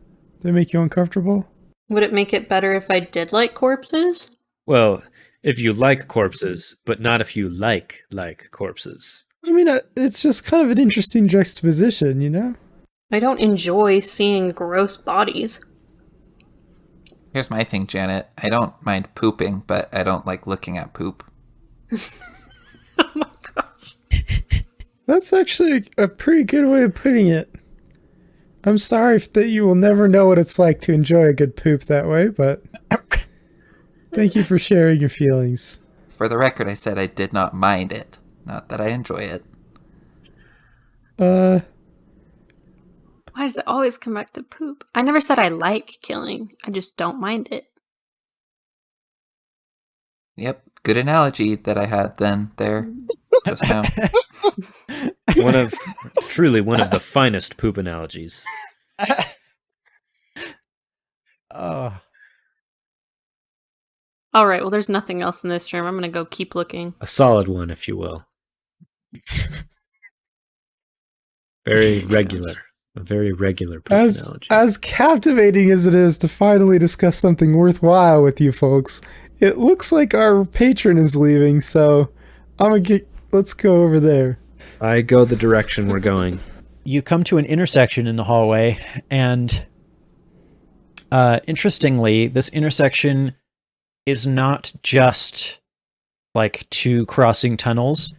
They make you uncomfortable? Would it make it better if I did like corpses? Well, if you like corpses, but not if you like corpses. I mean, it's just kind of an interesting juxtaposition, you know? I don't enjoy seeing gross bodies. Here's my thing, Janet. I don't mind pooping, but I don't like looking at poop. Oh my gosh. That's actually a pretty good way of putting it. I'm sorry that you will never know what it's like to enjoy a good poop that way, but thank you for sharing your feelings. For the record, I said I did not mind it, not that I enjoy it. Why does it always come back to poop? I never said I like killing. I just don't mind it. Yep, good analogy that I had there, just now. Truly one of the finest poop analogies. All right. Well, there's nothing else in this room. I'm gonna go keep looking. A solid one, if you will. Very regular. A very regular personality. As captivating as it is to finally discuss something worthwhile with you folks, it looks like our patron is leaving, so let's go over there. I go the direction we're going. You come to an intersection in the hallway, and interestingly, this intersection is not just like two crossing tunnels.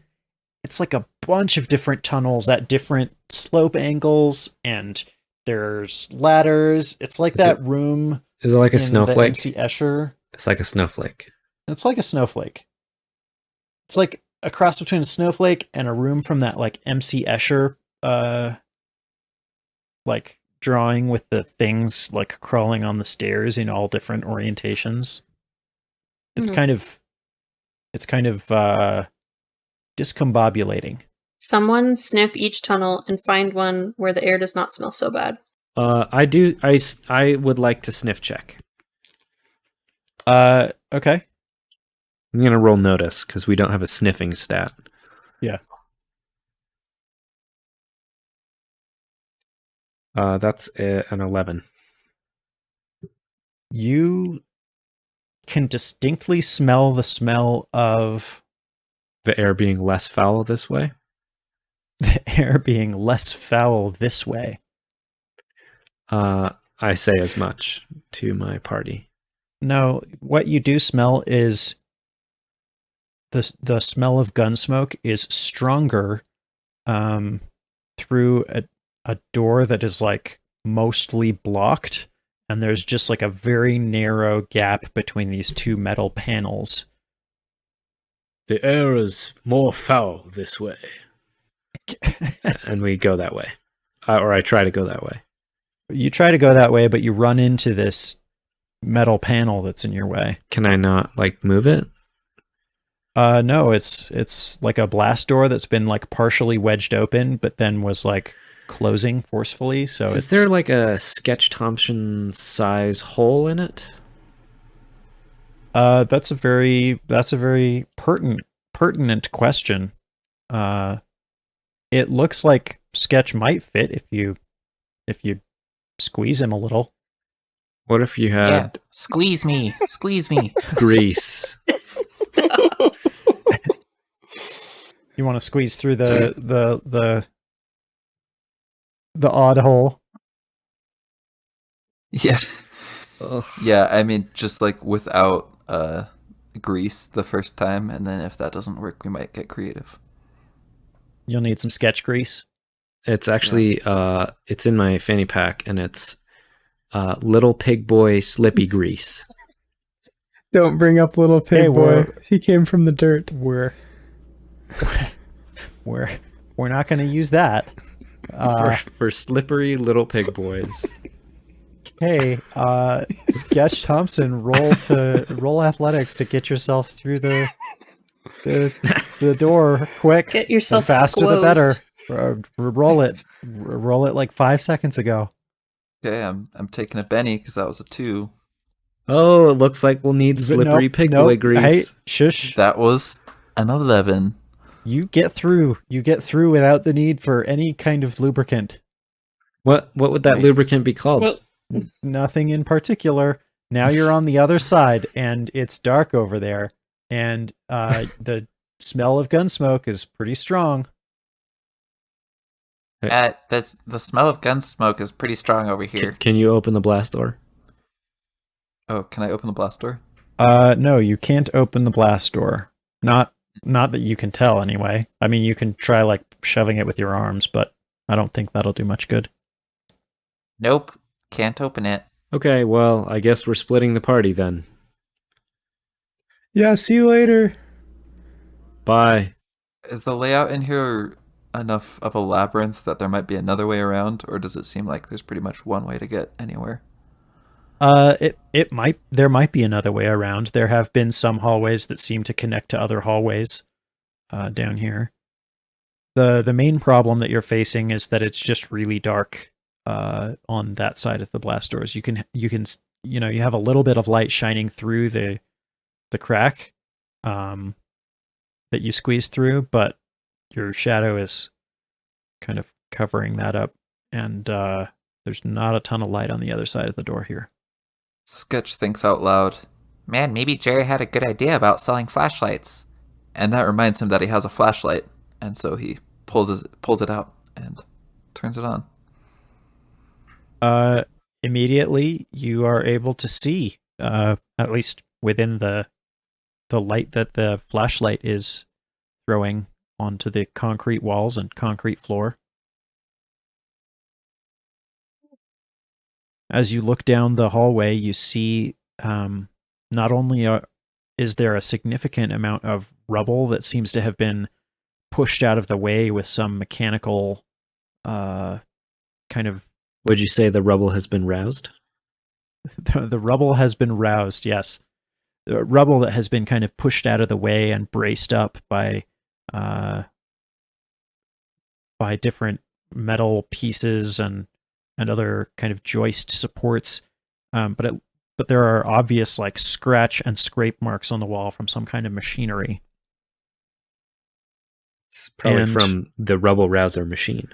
It's like a bunch of different tunnels at different slope angles, and there's ladders. It's like room. Is it like a in snowflake? The MC Escher. It's like a snowflake. It's like a snowflake. It's like a cross between a snowflake and a room from that like MC Escher like drawing with the things like crawling on the stairs in all different orientations. It's kind of discombobulating. Someone sniff each tunnel and find one where the air does not smell so bad. I would like to sniff check. Okay. I'm gonna roll notice because we don't have a sniffing stat. Yeah. That's an 11. You can distinctly smell the smell of The air being less foul this way. the air being less foul this way. I say as much to my party. No, what you do smell is the smell of gun smoke is stronger through a door that is like mostly blocked, and there's just like a very narrow gap between these two metal panels. The air is more foul this way. And we go that way. Or I try to go that way. You try to go that way, but you run into this metal panel that's in your way. Can I not, like, move it? No, it's like a blast door that's been like partially wedged open, but then was like closing forcefully. So Is there like a Sketch Thompson size hole in it? that's a very pertinent question. It looks like Sketch might fit if you squeeze him a little. What if you Yeah, had squeeze me, squeeze me. grease? Stop. You want to squeeze through the odd hole. Yeah. Ugh. Yeah, I mean, just like without grease the first time, and then if that doesn't work, we might get creative. You'll need some Sketch grease. It's actually it's in my fanny pack, and it's Little Pig Boy Slippy Grease. Don't bring up little pig Hey, boy. He came from the dirt. We're not going to use that. For slippery little pig boys. Hey, Sketch Thompson, roll athletics to get yourself through the door quick. Get yourself The faster the squozed. better. Roll it like 5 seconds ago. Okay, I'm taking a Benny because that was a 2. Oh, it looks like we'll need slippery Nope, pig nope. boy grease. Hey, shush. That was an 11. You get through without the need for any kind of lubricant. What would that Nice. lubricant be called? Well, Nothing in particular. Now you're on the other side, and it's dark over there, and the smell of gun smoke is pretty strong. That's the smell of gun smoke is pretty strong over here. Can you open the blast door? Oh, can I open the blast door? No, you can't open the blast door. Not that you can tell anyway. I mean, you can try like shoving it with your arms, but I don't think that'll do much good. Nope, can't open it. Okay, well, I guess we're splitting the party then. Yeah, see you later. Bye. Is the layout in here enough of a labyrinth that there might be another way around, or does it seem like there's pretty much one way to get anywhere? There might be another way around. There have been some hallways that seem to connect to other hallways down here. The main problem that you're facing is that it's just really dark on that side of the blast doors. You have a little bit of light shining through the crack that you squeeze through, but your shadow is kind of covering that up, and there's not a ton of light on the other side of the door here. Sketch thinks out loud. Man, maybe Jerry had a good idea about selling flashlights. And that reminds him that he has a flashlight, and so he pulls it out and turns it on. Immediately, you are able to see, at least within the light that the flashlight is throwing onto the concrete walls and concrete floor. As you look down the hallway, you see not only is there a significant amount of rubble that seems to have been pushed out of the way with some mechanical kind of... Would you say the rubble has been roused? The rubble has been roused, yes. The rubble that has been kind of pushed out of the way and braced up by different metal pieces and other kind of joist supports. But there are obvious like scratch and scrape marks on the wall from some kind of machinery. It's probably And- from the rubble rouser machine.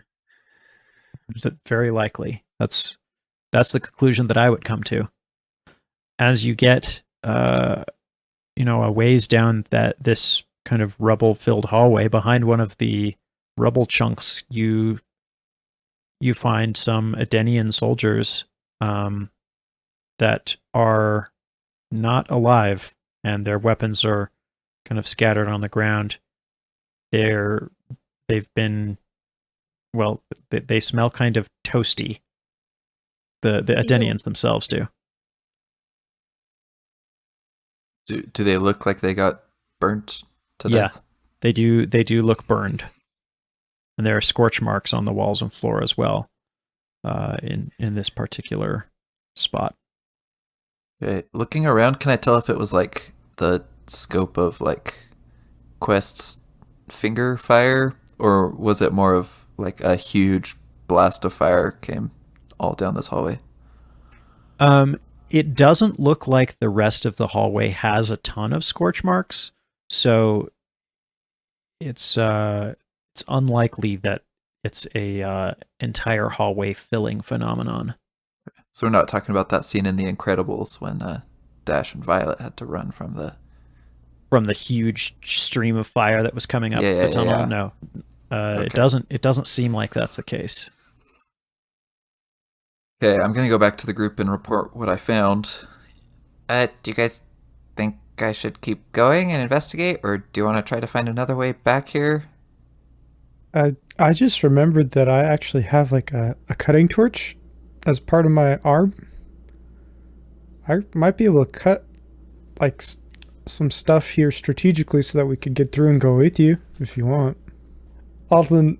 Very likely. That's the conclusion that I would come to. As you get a ways down this kind of rubble-filled hallway, behind one of the rubble chunks, you find some Edenian soldiers that are not alive, and their weapons are kind of scattered on the ground. They've been, well, they smell kind of toasty. The Edenians themselves do. Do they look like they got burnt to Yeah. death? They do look burned, and there are scorch marks on the walls and floor as well, in this particular spot. Okay. Looking around, can I tell if it was like the scope of like Quest's finger fire, or was it more of like a huge blast of fire came all down this hallway? It doesn't look like the rest of the hallway has a ton of scorch marks, so it's unlikely that it's a entire hallway filling phenomenon. So we're not talking about that scene in The Incredibles when Dash and Violet had to run from the... From the huge stream of fire that was coming up Yeah, the tunnel. yeah. No, Okay. it doesn't seem like that's the case. Okay, I'm gonna go back to the group and report what I found. Do you guys think I should keep going and investigate, or do you want to try to find another way back here? I just remembered that I actually have like a cutting torch as part of my arm. I might be able to cut like some stuff here strategically so that we could get through and go with you if you want. Alton,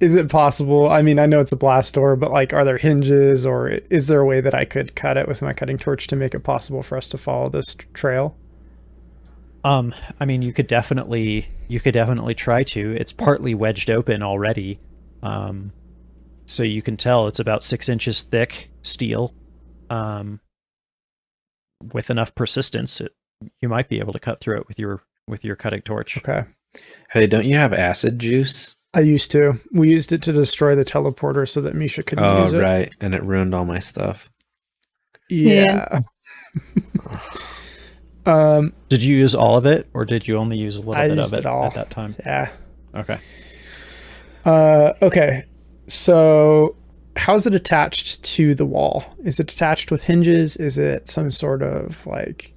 is it possible? I mean, I know it's a blast door, but like, are there hinges, or is there a way that I could cut it with my cutting torch to make it possible for us to follow this trail? I mean, you could definitely try to. It's partly wedged open already, so you can tell it's about 6 inches thick steel. With enough persistence, you might be able to cut through it with your cutting torch. Okay. Hey, don't you have acid juice? I used to. We used it to destroy the teleporter so that Misha couldn't Oh, use it. right. And it ruined all my stuff. Yeah. Did you use all of it, or did you only use a little I bit used of it it all. at that time? Yeah. Okay. Okay. So how's it attached to the wall? Is it attached with hinges? Is it some sort of like...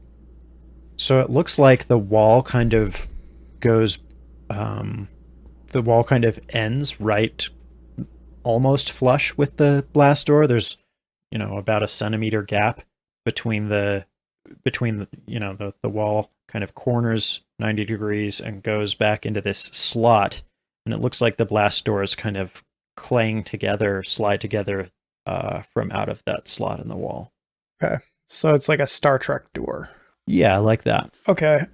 So it looks like the wall kind of goes, the wall kind of ends right, almost flush with the blast door. There's, about a centimeter gap between the wall kind of corners 90 degrees and goes back into this slot. And it looks like the blast doors kind of slide together from out of that slot in the wall. Okay. So it's like a Star Trek door. Yeah, like that. Okay.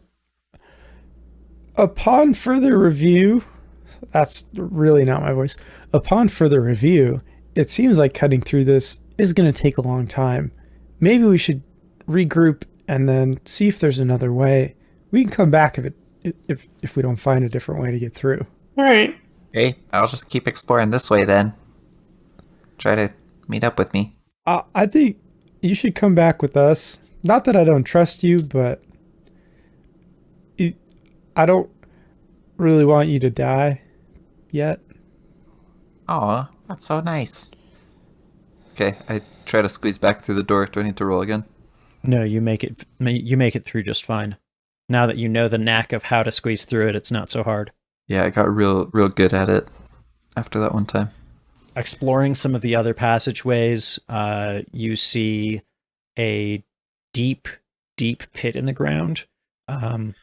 Upon further review, that's really not my voice. Upon further review, it seems like cutting through this is going to take a long time. Maybe we should regroup and then see if there's another way. We can come back if we don't find a different way to get through. All right. Okay, I'll just keep exploring this way then. Try to meet up with me. I think you should come back with us. Not that I don't trust you, but I don't really want you to die yet. Oh, that's so nice. Okay, I try to squeeze back through the door. Do I need to roll again? No, you make it. You make it through just fine. Now that you know the knack of how to squeeze through it, it's not so hard. Yeah, I got real good at it after that one time. Exploring some of the other passageways, you see a deep pit in the ground, kind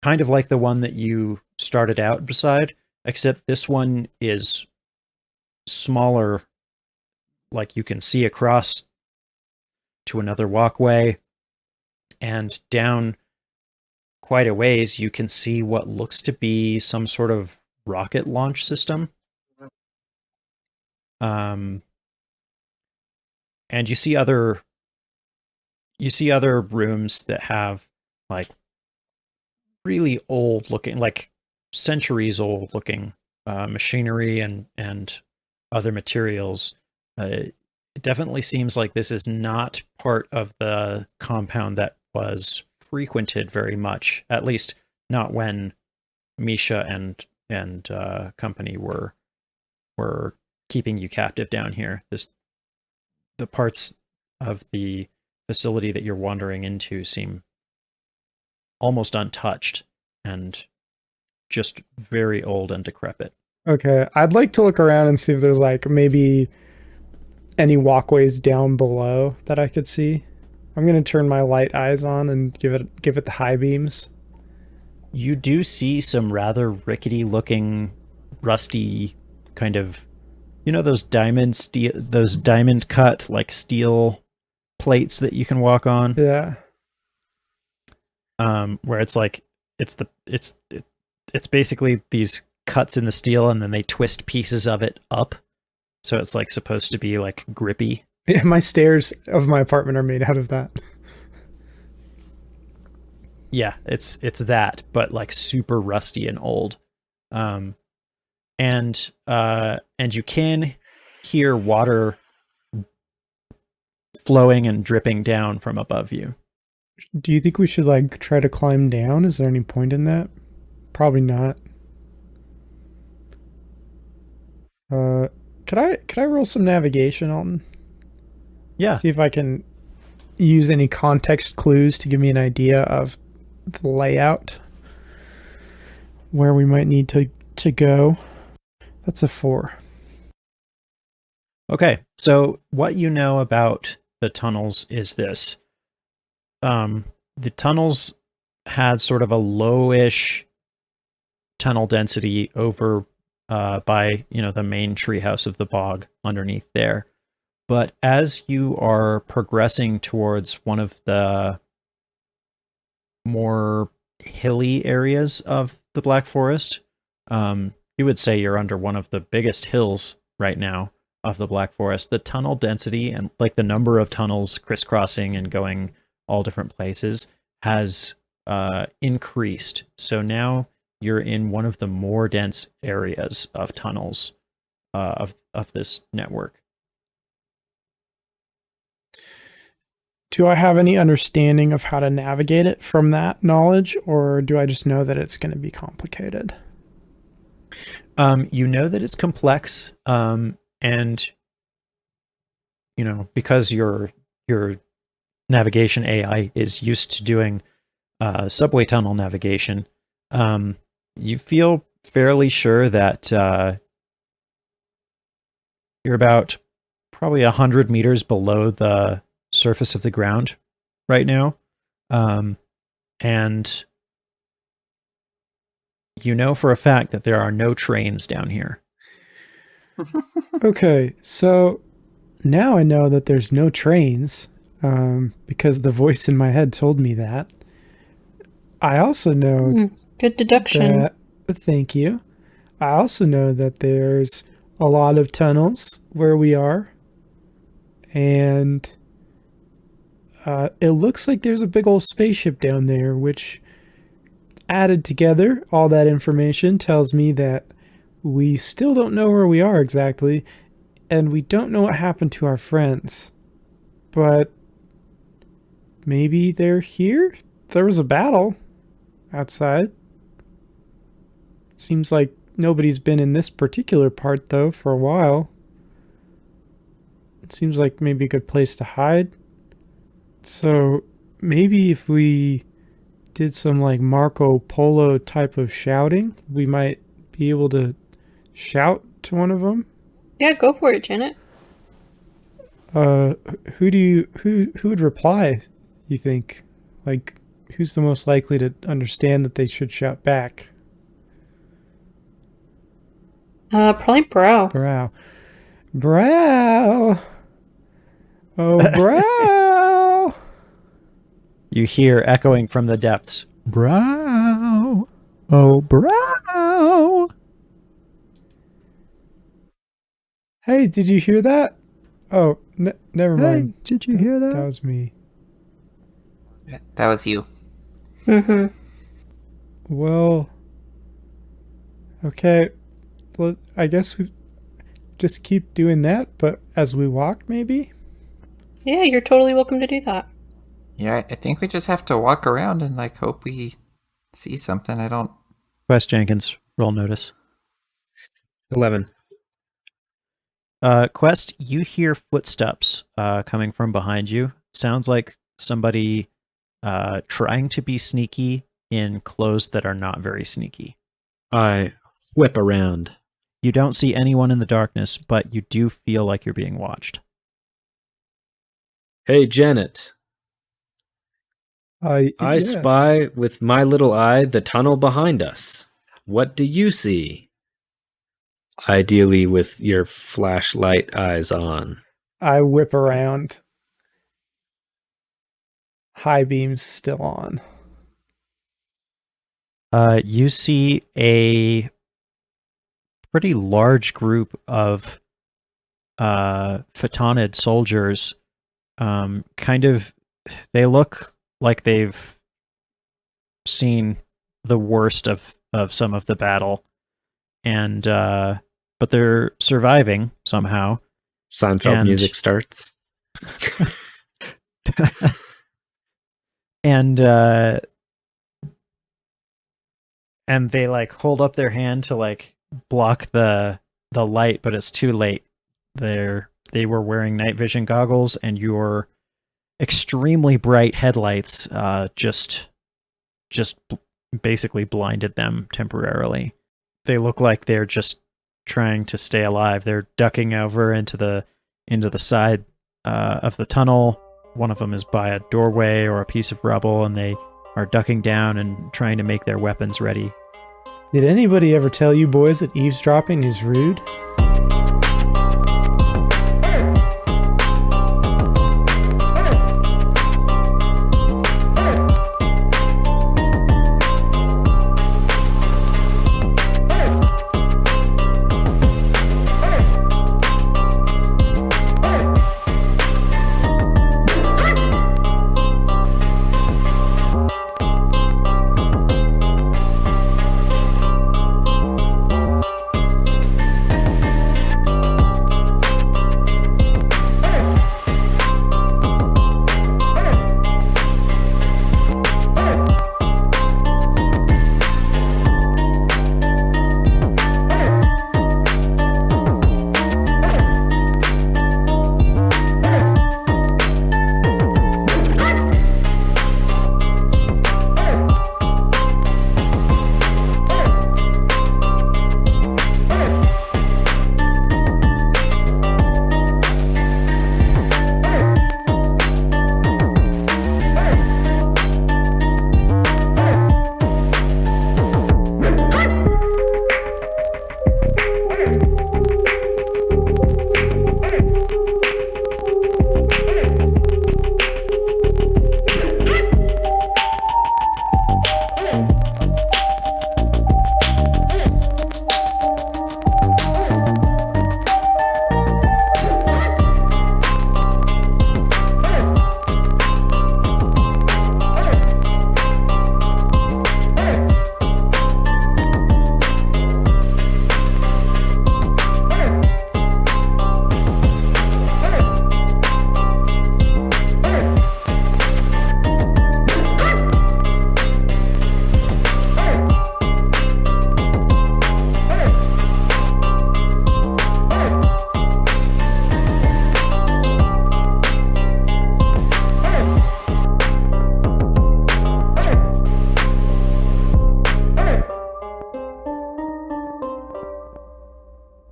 of like the one that you started out beside, except this one is smaller. Like you can see across to another walkway, and down quite a ways you can see what looks to be some sort of rocket launch system. And you see other rooms that have like really old looking, like centuries old looking machinery and other materials. It definitely seems like this is not part of the compound that was frequented very much, at least not when Misha and company were keeping you captive down here. The parts of the facility that you're wandering into seem almost untouched and just very old and decrepit. Okay, I'd like to look around and see if there's like maybe any walkways down below that I could see. I'm gonna turn my light eyes on and give it the high beams. You do see some rather rickety looking, rusty kind of, you know, those diamond cut like steel plates that you can walk on. Yeah. Where it's like it's basically these cuts in the steel and then they twist pieces of it up, so it's like supposed to be like grippy. Yeah, my stairs of my apartment are made out of that. Yeah, it's that, but like super rusty and old. And you can hear water flowing and dripping down from above you. Do you think we should like try to climb down? Is there any point in that? Probably not. Could I roll some navigation, Alton? Yeah. See if I can use any context clues to give me an idea of the layout, where we might need to go. That's a 4. Okay, so what you know about the tunnels is this. The tunnels had sort of a lowish tunnel density over by, you know, the main treehouse of the bog underneath there. But as you are progressing towards one of the more hilly areas of the Black Forest, you would say you're under one of the biggest hills right now of the Black Forest. The tunnel density and like the number of tunnels crisscrossing and going all different places has increased. So now you're in one of the more dense areas of tunnels of this network. Do I have any understanding of how to navigate it from that knowledge, or do I just know that it's going to be complicated? You know that it's complex, and you know, because your navigation AI is used to doing subway tunnel navigation, you feel fairly sure that you're about probably 100 meters below the surface of the ground right now, and you know for a fact that there are no trains down here. Okay, so now I know that there's no trains, because the voice in my head told me that. I also know Good deduction. that, thank you. I also know that there's a lot of tunnels where we are. And it looks like there's a big old spaceship down there, which added together, all that information tells me that we still don't know where we are exactly, and we don't know what happened to our friends. But maybe they're here? There was a battle outside. Seems like nobody's been in this particular part, though, for a while. It seems like maybe a good place to hide. So maybe if we did some like Marco Polo type of shouting, we might be able to shout to one of them. Yeah, go for it, Janet. Who would reply, you think? Like, who's the most likely to understand that they should shout back? Probably Brow. Brow. Oh, Brow. You hear echoing from the depths, Brow. Oh, Brow. Hey, did you hear that? Oh, never mind. Hey, did you hear that? That was me. That was you. Mm-hmm. Well, okay. Well, I guess we just keep doing that, but as we walk, maybe? Yeah, you're totally welcome to do that. Yeah, I think we just have to walk around and like hope we see something. I don't. Quest Jenkins, roll notice. 11. Quest, you hear footsteps coming from behind you. Sounds like somebody trying to be sneaky in clothes that are not very sneaky. I whip around. You don't see anyone in the darkness, but you do feel like you're being watched. Hey, Janet. I Yeah. spy with my little eye the tunnel behind us. What do you see? Ideally with your flashlight eyes on. I whip around. High beam's still on. You see a pretty large group of photonid soldiers. They look like they've seen the worst of some of the battle, and but they're surviving somehow. Seinfeld music starts. And they like hold up their hand to like block the light, but it's too late. They were wearing night vision goggles, and your extremely bright headlights just basically blinded them temporarily. They look like they're just trying to stay alive. They're ducking over into the side of the tunnel. One of them is by a doorway or a piece of rubble, and they are ducking down and trying to make their weapons ready. Did anybody ever tell you boys that eavesdropping is rude?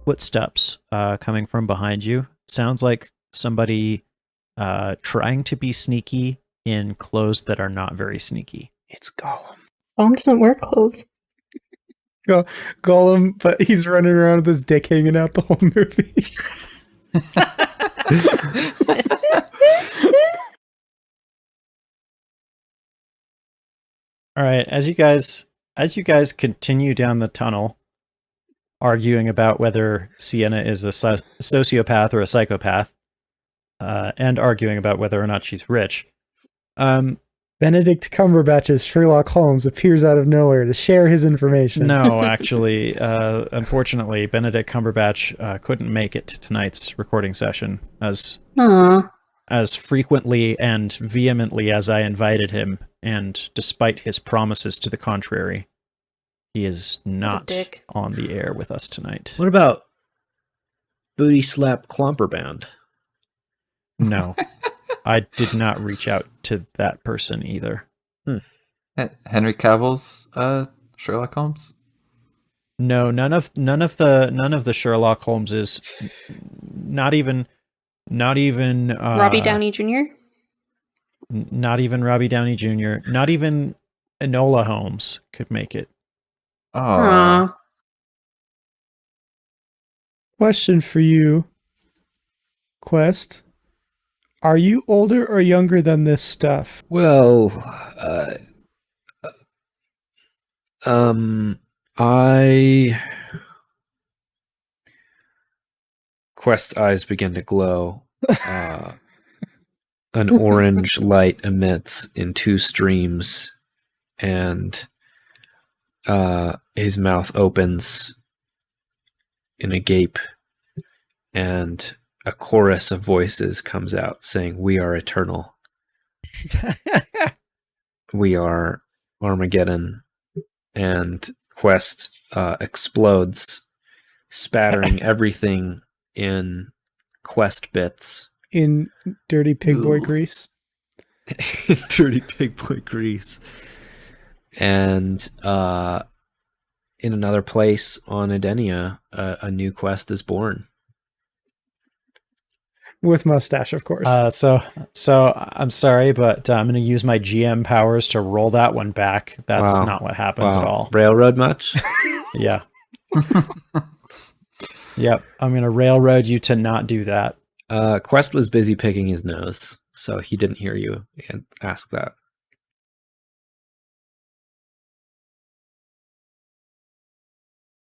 footsteps coming from behind you. Sounds like somebody trying to be sneaky in clothes that are not very sneaky. It's Gollum. Gollum doesn't wear clothes. Gollum, but he's running around with his dick hanging out the whole movie. All right, as you guys continue down the tunnel, arguing about whether Sienna is a sociopath or a psychopath, and arguing about whether or not she's rich, Benedict Cumberbatch's Sherlock Holmes appears out of nowhere to share his information. no, actually, unfortunately, Benedict Cumberbatch couldn't make it to tonight's recording session as frequently and vehemently as I invited him, and despite his promises to the contrary, he is not dick. on the air with us tonight. What about Booty Slap Clomper Band? No, I did not reach out to that person either. Henry Cavill's Sherlock Holmes. No, none of the Sherlock Holmeses, not even Robbie Downey Jr. Not even Robbie Downey Jr. Not even Enola Holmes could make it. Oh, Aw. Question for you, Quest. Are you older or younger than this stuff? Well, Quest's eyes begin to glow. An orange light emits in two streams, and his mouth opens in a gape, and a chorus of voices comes out saying, "We are eternal. We are Armageddon." And Quest explodes, spattering everything in Quest bits. In Dirty Pig Boy grease? Dirty Pig Boy grease. And in another place on Edenia, a new Quest is born. With mustache, of course. So I'm sorry, but I'm going to use my GM powers to roll that one back. That's Wow. not what happens at all. Railroad much? Yeah. Yep. I'm going to railroad you to not do that. Quest was busy picking his nose, so he didn't hear you and ask that.